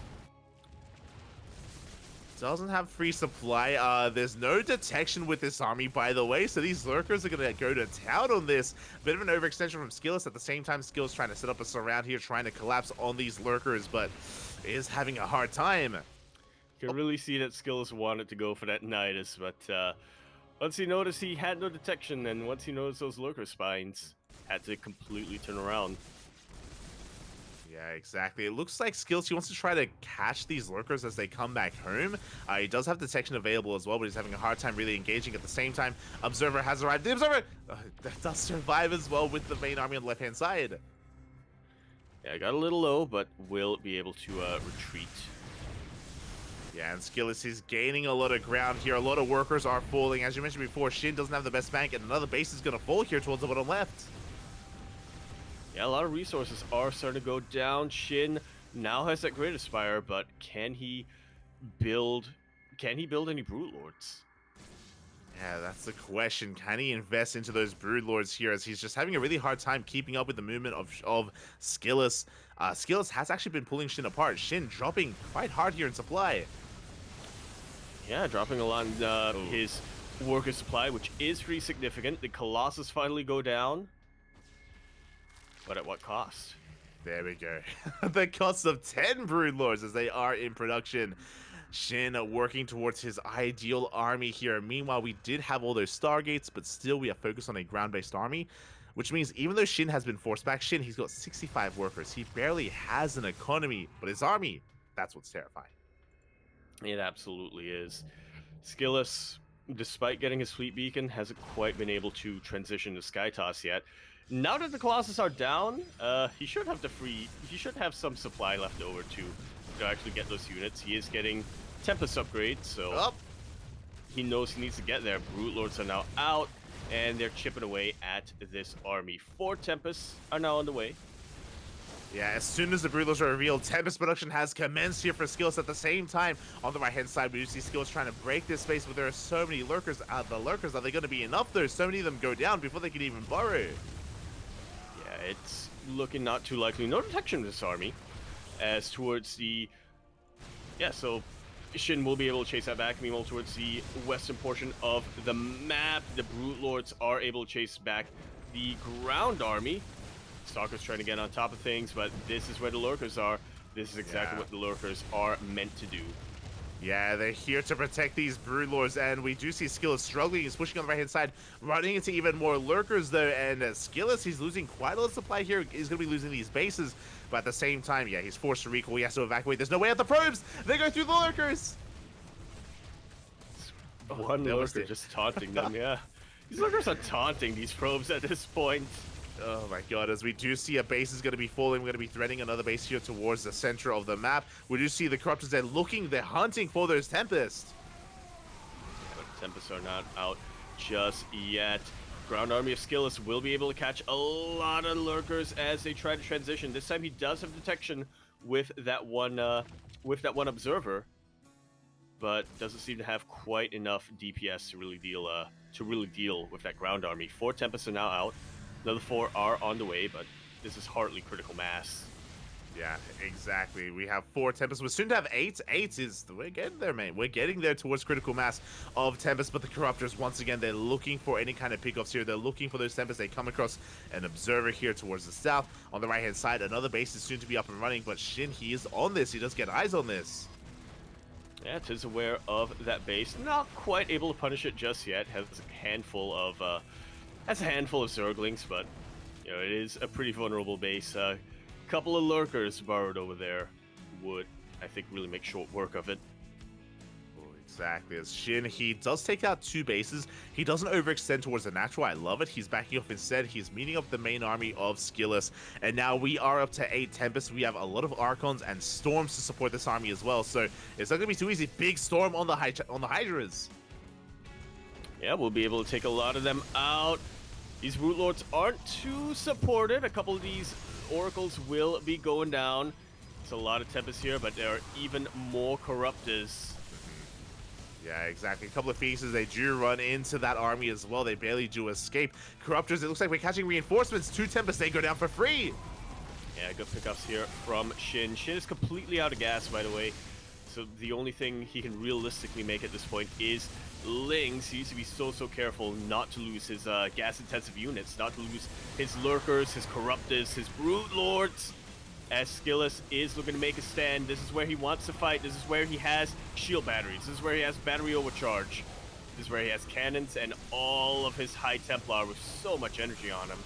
Doesn't have free supply. There's no detection with this army, by the way, so these lurkers are going to go to town on this. Bit of an overextension from SKillous. At the same time, SKillous trying to set up a surround here, trying to collapse on these lurkers, but is having a hard time. You can really see that SKillous wanted to go for that Nidus, but once he noticed he had no detection, and once he noticed those lurker spines, had to completely turn around. Yeah, exactly. It looks like SKillous, he wants to try to catch these lurkers as they come back home. He does have detection available as well, but he's having a hard time really engaging. At the same time, Observer has arrived. The Observer that does survive as well with the main army on the left-hand side. Yeah, got a little low, but will be able to retreat. Yeah, and SKillous is gaining a lot of ground here. A lot of workers are falling. As you mentioned before, Shin doesn't have the best bank, and another base is going to fall here towards the bottom left. Yeah, a lot of resources are starting to go down. Shin now has that Great Aspire, but can he build any Broodlords? Yeah, that's the question. Can he invest into those Broodlords here, as he's just having a really hard time keeping up with the movement of SKillous. SKillous has actually been pulling Shin apart. Shin dropping quite hard here in supply. Yeah, dropping a lot in his worker supply, which is pretty significant. The Colossus finally go down. But at what cost? There we go. The cost of 10 Broodlords as they are in production. Shin working towards his ideal army here. Meanwhile, we did have all those Stargates, but still we are focused on a ground-based army, which means even though Shin has been forced back, he's got 65 workers. He barely has an economy, but his army, that's what's terrifying. It absolutely is. SKillous, despite getting his Fleet Beacon, hasn't quite been able to transition to Skytoss yet. Now that the Colossus are down, he should have some supply left over to actually get those units. He is getting Tempest upgrades, so he knows he needs to get there. Broodlords are now out, and they're chipping away at this army. 4 Tempests are now on the way. Yeah, as soon as the Broodlords are revealed, Tempest production has commenced here for SKillous. At the same time, on the right-hand side, we do see SKillous trying to break this space, but there are so many lurkers. The lurkers, are they going to be enough? There's so many of them go down before they can even burrow. Yeah, it's looking not too likely. No detection of this army. As towards the... Yeah, so Shin will be able to chase that back. Meanwhile, towards the western portion of the map, the Broodlords are able to chase back the ground army. Stalker's trying to get on top of things, but this is where the lurkers are. This is exactly what the lurkers are meant to do. Yeah, they're here to protect these Broodlords, and we do see SKillous struggling. He's pushing on the right-hand side, running into even more lurkers, though, and SKillous, he's losing quite a lot of supply here. He's going to be losing these bases, but at the same time, yeah, he's forced to recall. He has to evacuate. There's no way out the probes! They go through the lurkers! One lurker just taunting them, yeah. These lurkers are taunting these probes at this point. Oh my god, as we do see a base is going to be falling, we're going to be threatening another base here towards the center of the map. We do see the Corruptors, they're hunting for those Tempests. Yeah, but Tempests are not out just yet. Ground Army of SKillous will be able to catch a lot of lurkers as they try to transition. This time he does have detection with that one observer, but doesn't seem to have quite enough DPS to really deal with that Ground Army. 4 Tempests are now out. Another 4 are on the way, but this is hardly critical mass. Yeah, exactly. We have 4 Tempests. We're soon to have 8. 8 is... We're getting there, man. We're getting there towards critical mass of Tempests, but the Corruptors, once again, they're looking for any kind of pickoffs here. They're looking for those Tempests. They come across an Observer here towards the south. On the right-hand side, another base is soon to be up and running, but SHIN, he is on this. He does get eyes on this. Yeah, it is aware of that base. Not quite able to punish it just yet. Has a handful of Zerglings, but you know, it is a pretty vulnerable base. Couple of lurkers borrowed over there would, I think, really make short work of it. Oh, exactly. As SHIN, he does take out 2 bases. He doesn't overextend towards the natural. I love it. He's backing off instead. He's meeting up the main army of SKillous. And now we are up to 8 Tempests. We have a lot of Archons and Storms to support this army as well. So it's not going to be too easy. Big Storm on the Hydras. Yeah, we'll be able to take a lot of them out. These Root Lords aren't too supported. A couple of these Oracles will be going down. It's a lot of Tempests here, but there are even more Corruptors. Yeah, exactly. A couple of Phoenixes, they do run into that army as well. They barely do escape. Corruptors, it looks like we're catching reinforcements. 2 Tempests, they go down for free. Yeah, good pickups here from SHIN. SHIN is completely out of gas, by the way. So the only thing he can realistically make at this point is Lings. He needs to be so careful not to lose his gas-intensive units, not to lose his Lurkers, his Corruptors, his Brood Lords. As SKillous is looking to make a stand. This is where he wants to fight. This is where he has shield batteries. This is where he has battery overcharge. This is where he has cannons and all of his High Templar with so much energy on him.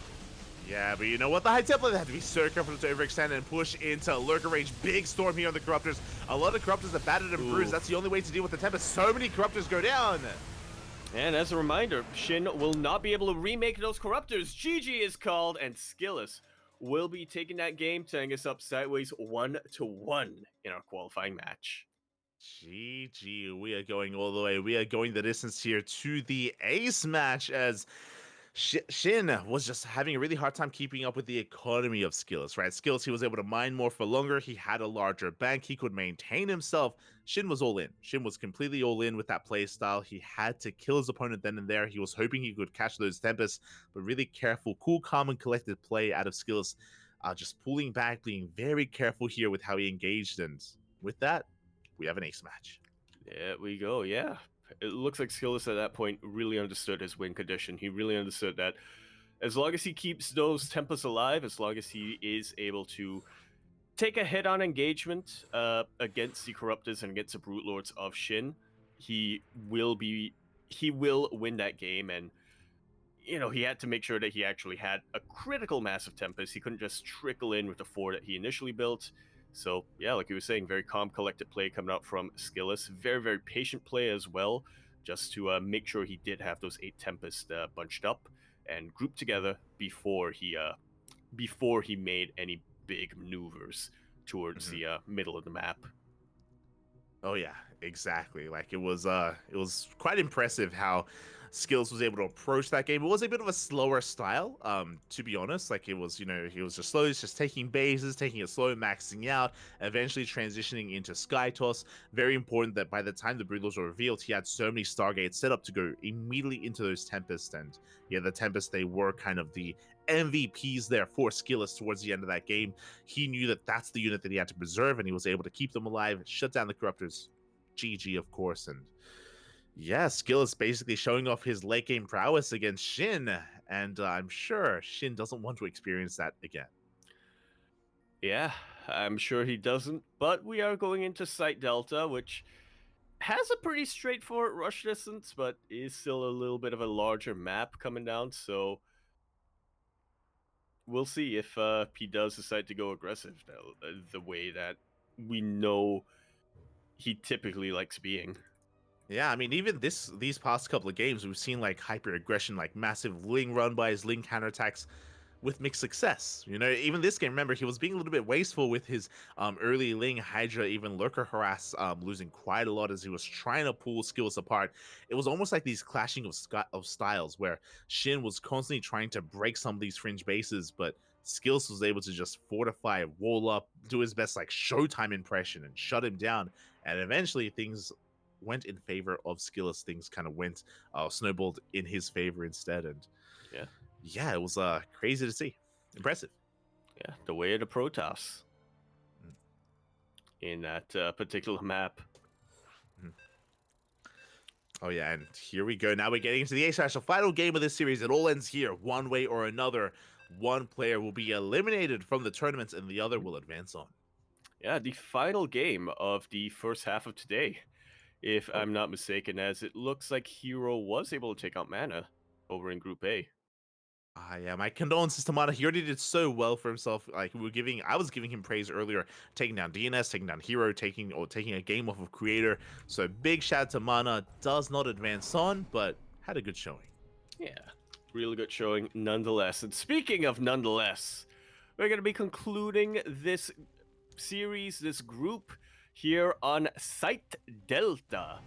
Yeah, but you know what? The High Templar, they have to be so careful to overextend and push into Lurker range. Big Storm here on the Corruptors. A lot of Corruptors are battered and bruised. That's the only way to deal with the Tempest. So many Corruptors go down. And as a reminder, SHIN will not be able to remake those Corruptors. GG is called, and SKillous will be taking that game, tying us up sideways 1-1 in our qualifying match. GG, we are going all the way. We are going the distance here to the ace match as SHIN was just having a really hard time keeping up with the economy of SKillous, right? SKillous, he was able to mine more for longer. He had a larger bank. He could maintain himself. SHIN was all in. SHIN was completely all in with that play style. He had to kill his opponent then and there. He was hoping he could catch those Tempests, but really careful, cool, calm, and collected play out of SKillous. Just pulling back, being very careful here with how he engaged. And with that, we have an ace match. There we go, yeah. It looks like SKillous at that point really understood his win condition. He really understood that as long as he keeps those Tempests alive, as long as he is able to take a hit on engagement against the Corruptors and against the Brute Lords of SHIN, he will win that game. And you know, he had to make sure that he actually had a critical mass of Tempest. He couldn't just trickle in with the 4 that he initially built. So, yeah, like you were saying, very calm, collected play coming out from SKillous. Very patient play as well, just to make sure he did have those 8 Tempests bunched up and grouped together before he made any big maneuvers towards the middle of the map. Oh yeah, exactly. Like it was quite impressive how SKillous was able to approach that game. It was a bit of a slower style, to be honest. Like it was, you know, he was just slow, just taking bases, taking it slow, maxing out, eventually transitioning into Sky Toss. Very important that by the time the Broodlords were revealed, he had so many Stargates set up to go immediately into those Tempests. And yeah, the Tempests, they were kind of the MVPs there for SKillous towards the end of that game. He knew that that's the unit that he had to preserve, and he was able to keep them alive, shut down the Corruptors. GG, of course. And yeah, SKillous basically showing off his late game prowess against SHIN, and I'm sure SHIN doesn't want to experience that again. Yeah, I'm sure he doesn't, but we are going into Site Delta, which has a pretty straightforward rush distance, but is still a little bit of a larger map coming down, so we'll see if he does decide to go aggressive now, the way that we know he typically likes being. Yeah, I mean, even these past couple of games, we've seen like hyper aggression, like massive Ling run by his Ling counterattacks with mixed success. You know, even this game, remember, he was being a little bit wasteful with his early Ling Hydra, even Lurker harass, losing quite a lot as he was trying to pull skills apart. It was almost like these clashing of styles where Shin was constantly trying to break some of these fringe bases, but Skills was able to just fortify, wall up, do his best like Showtime impression and shut him down. And eventually things went in favor of Skillous. Things kind of went snowballed in his favor instead. And Yeah. yeah, it was crazy to see. Impressive. Yeah, the way of the Protoss in that particular map. Oh yeah, and here we go. Now we're getting into the A-Slash, final game of this series. It all ends here, one way or another. One player will be eliminated from the tournaments, and the other will advance on. Yeah, the final game of the first half of today, if I'm not mistaken, as it looks like Hero was able to take out Mana over in Group A. Yeah, my condolences to Mana. He already did so well for himself. Like I was giving him praise earlier, taking down DNS, taking down Hero, taking a game off of Creator. So big shout out to Mana. Does not advance on, but had a good showing. Yeah, really good showing nonetheless. And speaking of nonetheless, we're going to be concluding this series, this group, here on Site Delta.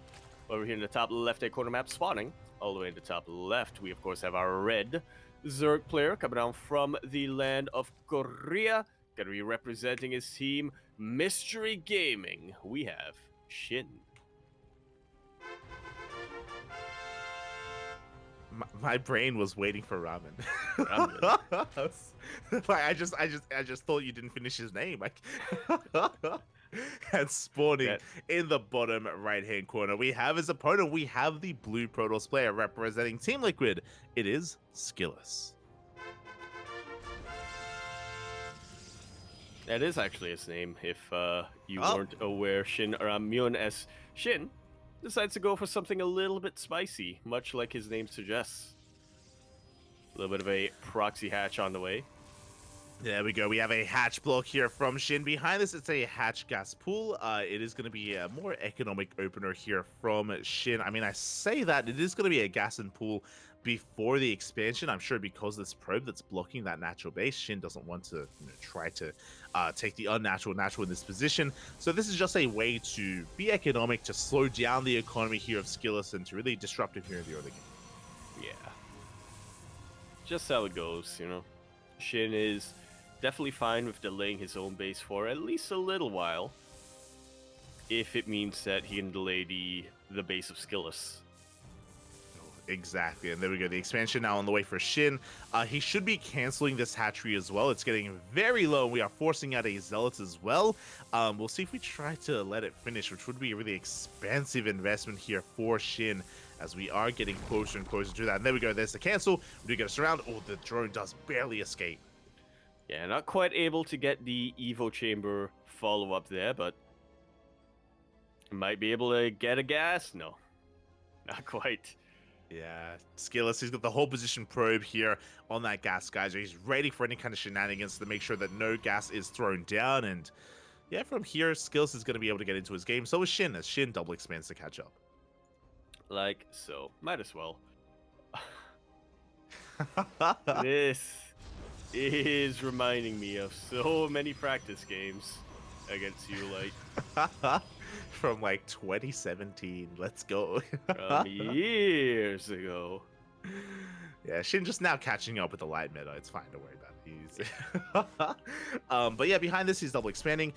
Over here in the top left-hand corner map, spawning all the way in the top left, we of course have our red Zerg player coming down from the land of Korea. Going to be representing his team, Mystery Gaming. We have SHIN. My brain was waiting for ramen. Ramen. Like, I just thought you didn't finish his name. Like, and spawning in the bottom right-hand corner, we have his opponent. We have the blue Protoss player representing Team Liquid. It is SKillous. That is actually his name. If you weren't aware, Shin, or Myun as Shin, decides to go for something a little bit spicy, much like his name suggests. A little bit of a proxy hatch on the way. There we go. We have a hatch block here from Shin. Behind this, it's a hatch gas pool. It is going to be a more economic opener here from Shin. I mean, I say that it is going to be a gas and pool before the expansion. I'm sure because this probe that's blocking that natural base, Shin doesn't want to try to take the unnatural natural in this position. So this is just a way to be economic, to slow down the economy here of Skillous, and to really disrupt him here in the early game. Yeah. Just how it goes, you know. Shin is definitely fine with delaying his own base for at least a little while, if it means that he can delay the base of Skillous. Exactly, and there we go. The expansion now on the way for Shin. He should be canceling this hatchery as well. It's getting very low. We are forcing out a Zealot as well. We'll see if we try to let it finish, which would be a really expensive investment here for Shin, as we are getting closer and closer to that. And there we go. There's the cancel. We do get a surround. Oh, the drone does barely escape. Yeah, not quite able to get the Evo Chamber follow-up there, but might be able to get a gas? No, not quite. Yeah, Skillous, he's got the whole position probe here on that gas geyser. He's ready for any kind of shenanigans to make sure that no gas is thrown down. And yeah, from here, Skillous is going to be able to get into his game. So is Shin, as Shin double expands to catch up. Like so. Might as well. This is reminding me of so many practice games against you, like from like 2017. Let's go. From years ago. Yeah, Shin just now catching up with the light meta. It's fine, don't worry about it. But yeah, behind this, he's double expanding.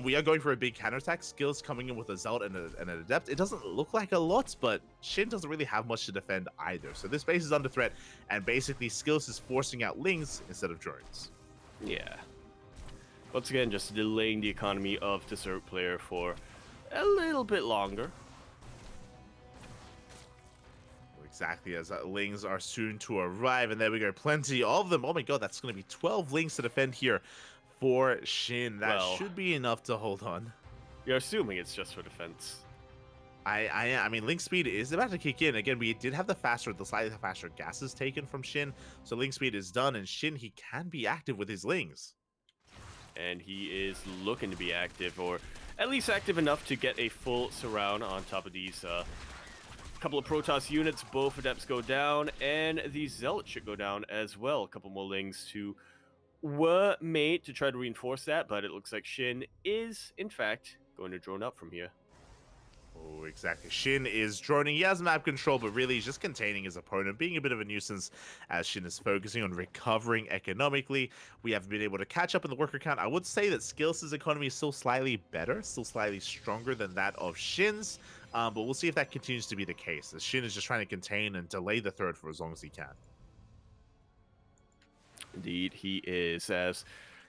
We are going for a big counterattack. Skills coming in with a Zealot and an Adept. It doesn't look like a lot, but Shin doesn't really have much to defend either. So this base is under threat, and basically Skills is forcing out Lings instead of drones. Yeah. Once again, just delaying the economy of the Zerg player for a little bit longer. Exactly, as Lings are soon to arrive, and there we go, plenty of them. Oh my god, that's going to be 12 Lings to defend here for Shin. That should be enough to hold on. You're assuming it's just for defense. I mean, Link speed is about to kick in. Again, we did have the slightly faster gases taken from Shin, so Link speed is done, and Shin, he can be active with his Lings. And he is looking to be active, or at least active enough to get a full surround on top of these couple of Protoss units. Both Adepts go down, and the Zealot should go down as well. A couple more Lings were made to try to reinforce that, but it looks like Shin is, in fact, going to drone up from here. Oh, exactly. Shin is droning. He has map control, but really he's just containing his opponent, being a bit of a nuisance as Shin is focusing on recovering economically. We have been able to catch up in the worker count. I would say that Skillous' economy is still slightly better, still slightly stronger than that of Shin's, but we'll see if that continues to be the case, as Shin is just trying to contain and delay the third for as long as he can. Indeed, he is, as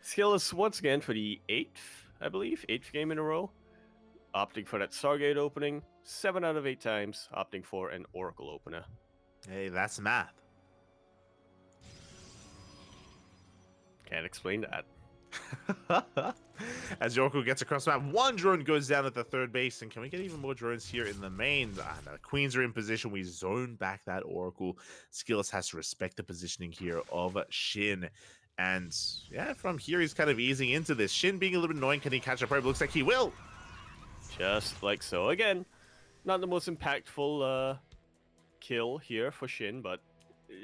Skillous, once again, for the 8th game in a row, opting for that Stargate opening, 7 out of 8 times, opting for an Oracle opener. Hey, that's math. Can't explain that. As the Oracle gets across the map, one drone goes down at the third base, and can we get even more drones here in the main? The Queens are in position. We zone back that Oracle. Skillous has to respect the positioning here of Shin. And yeah, from here, he's kind of easing into this. Shin being a little bit annoying. Can he catch a probe? Looks like he will. Just like so. Again, not the most impactful kill here for Shin, but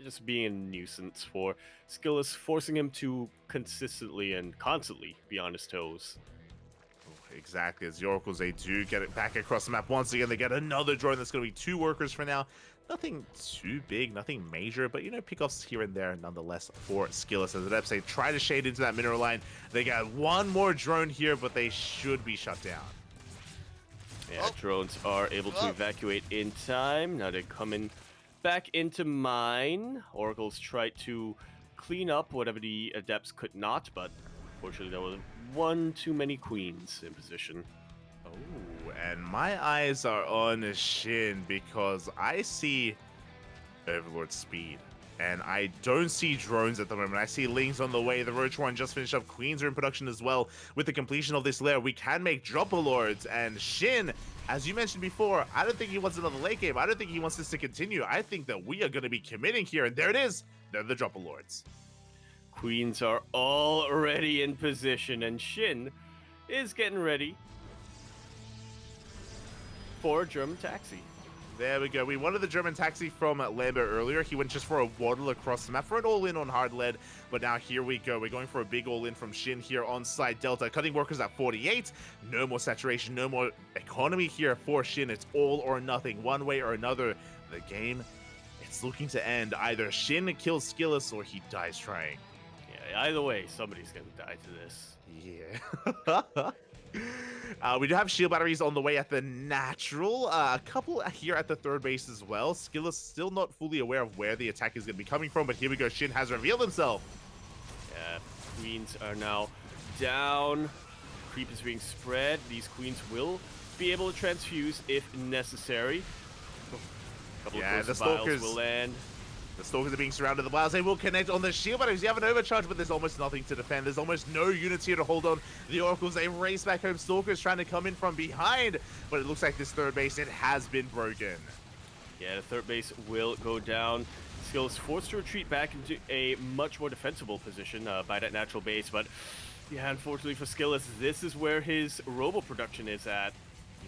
just being a nuisance for Skillous, forcing him to consistently and constantly be on his toes. Exactly, as the Oracles, they do get it back across the map once again. They get another drone. That's going to be 2 workers for now. Nothing too big, nothing major, but, you know, pickoffs here and there nonetheless for Skillous. As the Adepts, they try to shade into that mineral line. They got one more drone here, but they should be shut down. Yeah, drones are able to evacuate in time. Now they're coming back into mine. Oracles tried to clean up whatever the Adepts could not, but unfortunately there was one too many Queens in position. Oh, and my eyes are on Shin because I see Overlord speed. And I don't see drones at the moment. I see Lings on the way. The Roach one just finished up. Queens are in production as well. With the completion of this lair, we can make Dropper Lords. And Shin, as you mentioned before, I don't think he wants another late game. I don't think he wants this to continue. I think that we are going to be committing here. And there it is. They're the Dropper Lords. Queens are already in position. And Shin is getting ready for German Taxi. There we go. We wanted the German Taxi from Lambert earlier. He went just for a waddle across the map for an all-in on hard lead. But now here we go. We're going for a big all-in from Shin here on side Delta. Cutting workers at 48. No more saturation, no more economy here for Shin. It's all or nothing, one way or another. The game, it's looking to end. Either Shin kills Skillous or he dies trying. Yeah, either way, somebody's going to die to this. Yeah. We do have shield batteries on the way at the natural. A couple here at the third base as well. Skillous still not fully aware of where the attack is going to be coming from, but here we go. Shin has revealed himself. Yeah, Queens are now down. Creep is being spread. These Queens will be able to transfuse if necessary. A couple of the vials Stalkers will land. The Stalkers are being surrounded. The Wiles, they will connect on the shield batteries. You have an overcharge, but there's almost nothing to defend. There's almost no units here to hold on. The Oracles, they race back home. Stalkers trying to come in from behind, but it looks like this third base, it has been broken. Yeah, the third base will go down. Skillous forced to retreat back into a much more defensible position by that natural base, but yeah, unfortunately for Skillous, this is where his robo production is at.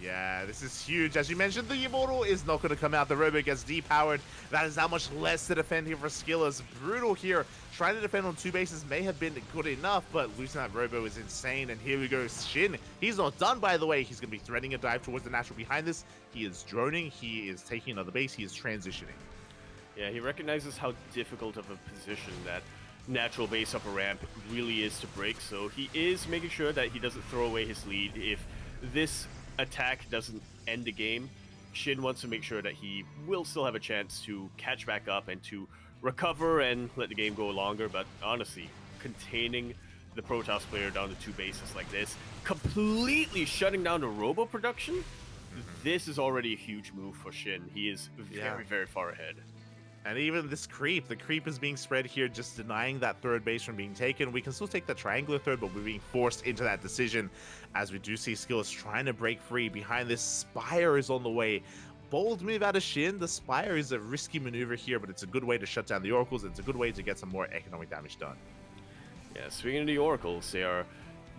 Yeah, this is huge. As you mentioned, the Immortal is not going to come out. The Robo gets depowered. That is how much less to defend here for Skillous. Brutal here. Trying to defend on 2 bases may have been good enough, but losing that Robo is insane. And here we go, Shin. He's not done, by the way. He's going to be threading a dive towards the natural behind this. He is droning. He is taking another base. He is transitioning. Yeah, he recognizes how difficult of a position that natural base upper ramp really is to break, so he is making sure that he doesn't throw away his lead. If this attack doesn't end the game, Shin wants to make sure that he will still have a chance to catch back up and to recover and let the game go longer. But honestly, containing the Protoss player down to 2 bases like this, completely shutting down the robo production, this is already a huge move for Shin. He is very, very far ahead. And even this creep, the creep is being spread here, just denying that third base from being taken. We can still take the triangular third, but we're being forced into that decision as we do see SKillous trying to break free. Behind this, Spire is on the way. Bold move out of SHIN. The Spire is a risky maneuver here, but it's a good way to shut down the Oracles. It's a good way to get some more economic damage done. Yeah, speaking of the Oracles, they are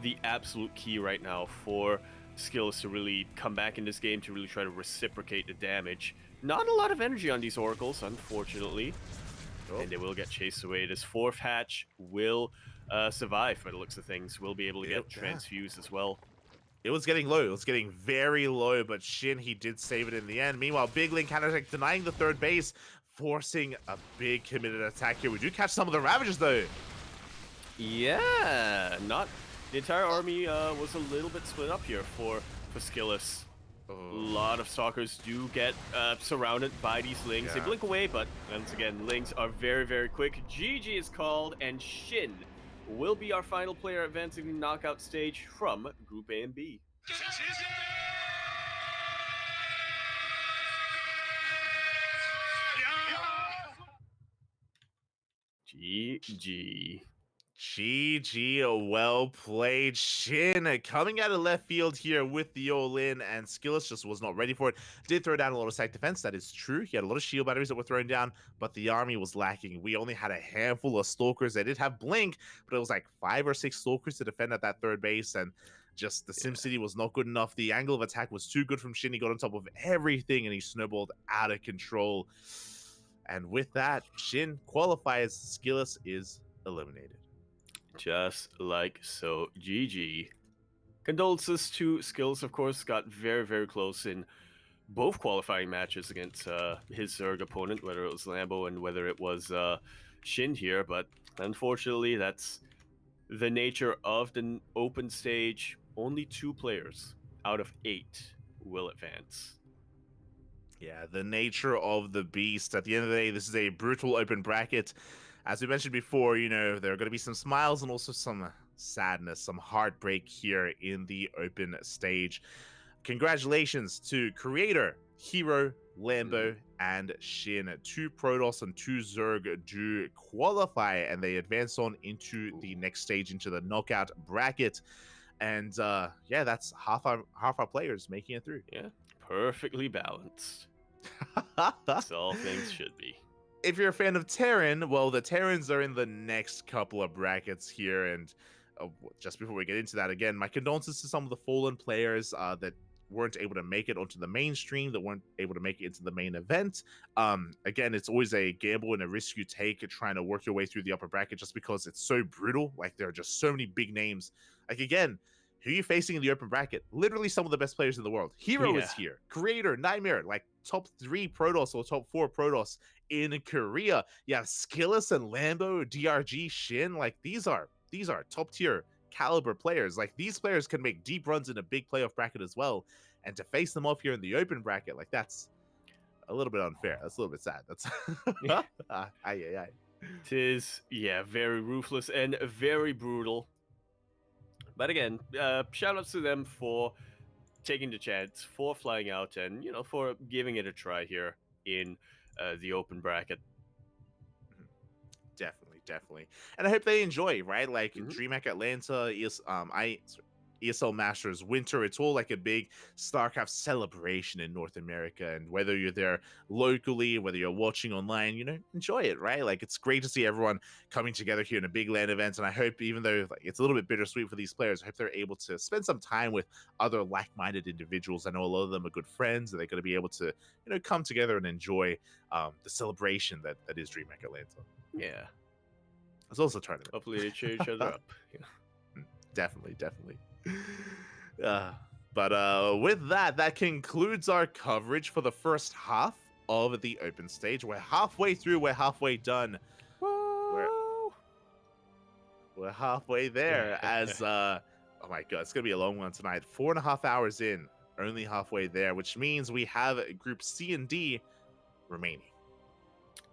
the absolute key right now for SKillous to really come back in this game, to really try to reciprocate the damage. Not a lot of energy on these Oracles, unfortunately. Oh. And they will get chased away. This fourth hatch will survive by the looks of things. Will be able to get transfused as well. It was getting low. It was getting very low, but SHIN, he did save it in the end. Meanwhile, Big Link counter-attack denying the third base, forcing a big committed attack here. We do catch some of the Ravagers, though. Yeah, not... The entire army was a little bit split up here for SKillous. A lot of Stalkers do get surrounded by these Lings. Yeah. They blink away, but once again, Lings are very, very quick. GG is called, and SHIN will be our final player advancing the knockout stage from Group A and B. GG. GG, well played. SHIN coming out of left field here with the all-in, and SKillous just was not ready for it. Did throw down a lot of side defense, that is true. He had a lot of shield batteries that were thrown down, but the army was lacking. We only had a handful of Stalkers. They did have Blink, but it was like 5 or 6 Stalkers to defend at that third base, and just the SimCity was not good enough. The angle of attack was too good from SHIN. He got on top of everything, and he snowballed out of control. And with that, SHIN qualifies. SKillous is eliminated. Just like so. GG. Condolences to SKillous, of course. Got very, very close in both qualifying matches against his Zerg opponent, whether it was Lambo and whether it was SHIN here. But unfortunately, that's the nature of the open stage. Only 2 players out of 8 will advance. Yeah, the nature of the beast. At the end of the day, this is a brutal open bracket. As we mentioned before, you know, there are going to be some smiles and also some sadness, some heartbreak here in the open stage. Congratulations to Creator, Hero, Lambo, and SHIN. 2 Protoss and 2 Zerg do qualify, and they advance on into the next stage, into the knockout bracket. And yeah, that's half our players making it through. Yeah, perfectly balanced. That's all things should be. If you're a fan of Terran, well, the Terrans are in the next couple of brackets here, and just before we get into that, again, my condolences to some of the fallen players that weren't able to make it onto the mainstream, that weren't able to make it into the main event. Again, it's always a gamble and a risk you take trying to work your way through the upper bracket just because it's so brutal. Like, there are just so many big names. Like, again, who are you facing in the open bracket? Literally some of the best players in the world. Hero is here. Creator, Nightmare, like top 3 Protoss or top 4 Protoss in Korea. Yeah, SKillous and Lambo, DRG, SHIN, like these are top tier caliber players. Like, these players can make deep runs in a big playoff bracket as well. And to face them off here in the open bracket, like, that's a little bit unfair. That's a little bit sad. That's It is, yeah, very ruthless and very brutal. But again, shout outs to them for taking the chance, for flying out, and, you know, for giving it a try here in the open bracket. Definitely. And I hope they enjoy, right? Like, Dreamhack Atlanta, ESL Masters Winter, it's all like a big StarCraft celebration in North America. And whether you're there locally, whether you're watching online, you know, enjoy it, right? Like, it's great to see everyone coming together here in a big LAN event. And I hope, even though like it's a little bit bittersweet for these players, I hope they're able to spend some time with other like-minded individuals. I know a lot of them are good friends, and they're going to be able to, you know, come together and enjoy the celebration that is Dreamhack Atlanta. Yeah. It's also a tournament. Hopefully they cheer each other up. Yeah. Definitely. But with that concludes our coverage for the first half of the open stage. We're halfway through. We're halfway done. We're halfway there. As oh my god, it's gonna be a long one tonight. 4.5 hours in, only halfway there, which means we have Group C and D remaining.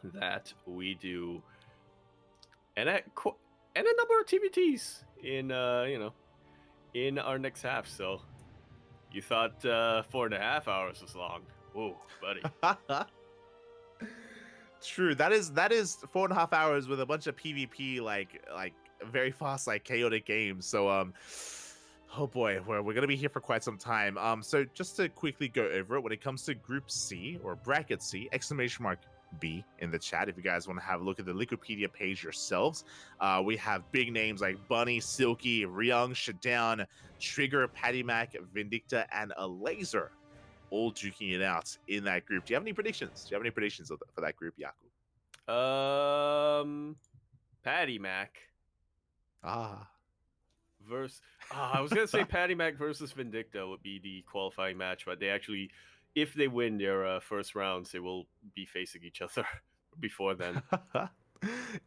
That we do. And a number of TBTs in you know, in our next half. So you thought 4.5 hours was long. Whoa, buddy. True. That is 4.5 hours with a bunch of PvP, like very fast, like chaotic games. So oh boy, we're gonna be here for quite some time. So just to quickly go over it, when it comes to Group C or Bracket C, exclamation mark B in the chat if you guys want to have a look at the Wikipedia page yourselves. We have big names like Bunny, Silky, Ryung, Shadown, Trigger, Patty Mac, Vindicta, and a Laser, all duking it out in that group. Do you have any predictions? Do you have any predictions for that group, Yaku? Patty Mac Ah. versus. I was gonna say Patty Mac versus Vindicta would be the qualifying match, but they actually, if they win their first rounds, they will be facing each other before then.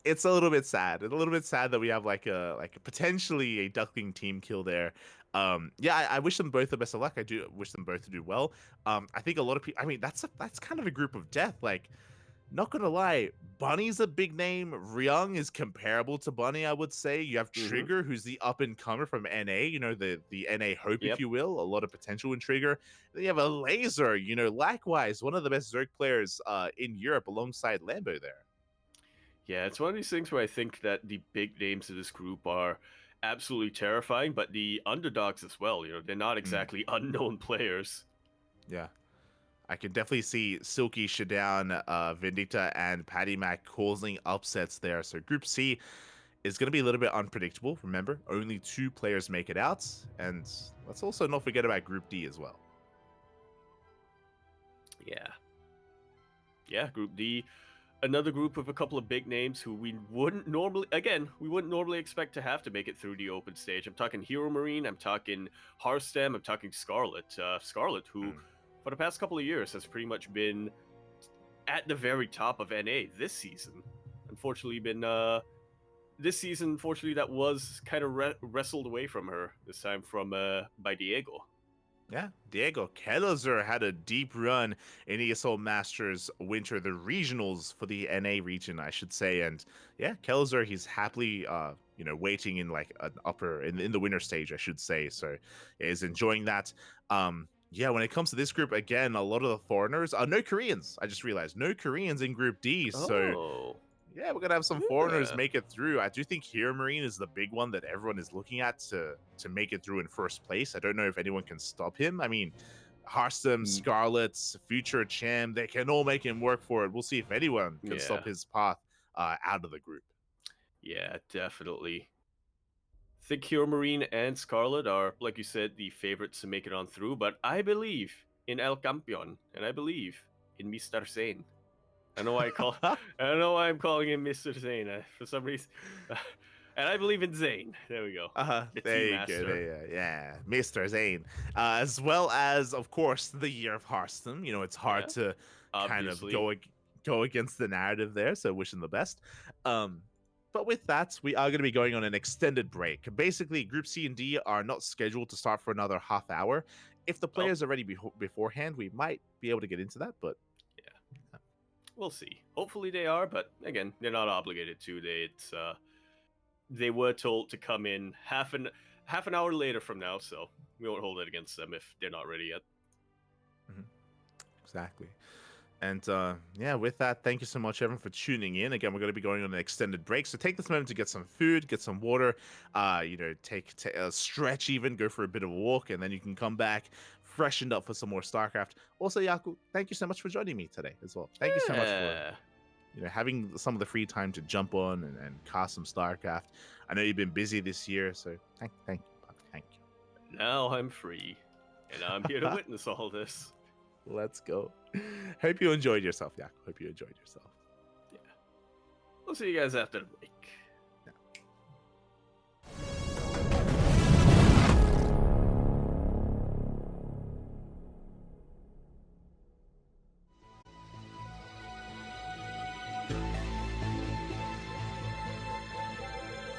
It's a little bit sad. It's a little bit sad that we have like a potentially a Duckling team kill there. Yeah, I wish them both the best of luck. I do wish them both to do well. I think a lot of people. I mean, that's kind of a group of death. Like, not gonna lie, Bunny's a big name. Ryung is comparable to Bunny, I would say. You have Trigger, who's the up and comer from NA. You know, the NA hope, if you will. A lot of potential in Trigger. Then you have a Laser. You know, likewise, one of the best Zerg players in Europe, alongside Lambo there. Yeah, it's one of these things where I think that the big names of this group are absolutely terrifying, but the underdogs as well. You know, they're not exactly unknown players. Yeah. I can definitely see Silky, Shadown, Vindicta, and Patty Mac causing upsets there. So Group C is going to be a little bit unpredictable. Remember, only 2 players make it out. And let's also not forget about Group D as well. Yeah. Yeah, Group D. Another group of a couple of big names who we wouldn't normally expect to have to make it through the open stage. I'm talking Hero Marine, I'm talking Hearthstem, I'm talking Scarlet. Scarlet, who for the past couple of years has pretty much been at the very top of NA this season. Unfortunately, this season, unfortunately, that was kind of wrestled away from her this time by Diego. Yeah, Diego Kellezer had a deep run in ESL Masters Winter, the regionals for the NA region, I should say. And yeah, Kellezer, he's happily, waiting in like an upper in the winner stage, I should say. So yeah, he's enjoying that. Yeah, when it comes to this group, again, a lot of the foreigners. No Koreans. I just realized no Koreans in Group D. So yeah, we're gonna have some foreigners make it through. I do think Hero Marine is the big one that everyone is looking at to make it through in first place. I don't know if anyone can stop him. I mean, Hearthstem, Scarlets, future Cham, they can all make him work for it. We'll see if anyone can stop his path out of the group. Yeah, definitely. I think Hero Marine and Scarlet are, like you said, the favorites to make it on through, but I believe in El Campeon, and I believe in Mr. Zane. I know why I'm calling him Mr. Zane for some reason. And I believe in Zane. There we go. There you go. Yeah, Mr. Zane. As well as, of course, the Year of Hearthstone. You know, it's hard to kind of go against the narrative there, so wish him the best. But with that, we are going to be going on an extended break. Basically, Group C and D are not scheduled to start for another half hour. If the players are ready beforehand, we might be able to get into that, but yeah. We'll see. Hopefully they are, but again, they're not obligated to. They were told to come in half an hour later from now, so we won't hold it against them if they're not ready yet. Exactly. And yeah, with that, thank you so much, everyone, for tuning in. Again, we're going to be going on an extended break, so take this moment to get some food, get some water, take a stretch, even go for a bit of a walk, and then you can come back freshened up for some more StarCraft. Also, Yaku, thank you so much for joining me today as well. Thank you so much for having some of the free time to jump on and cast some StarCraft. I know you've been busy this year, so thank you. Now I'm free, and I'm here to witness all this. Let's go. Hope you enjoyed yourself, Yaku. Hope you enjoyed yourself. Yeah. We'll see you guys after the break.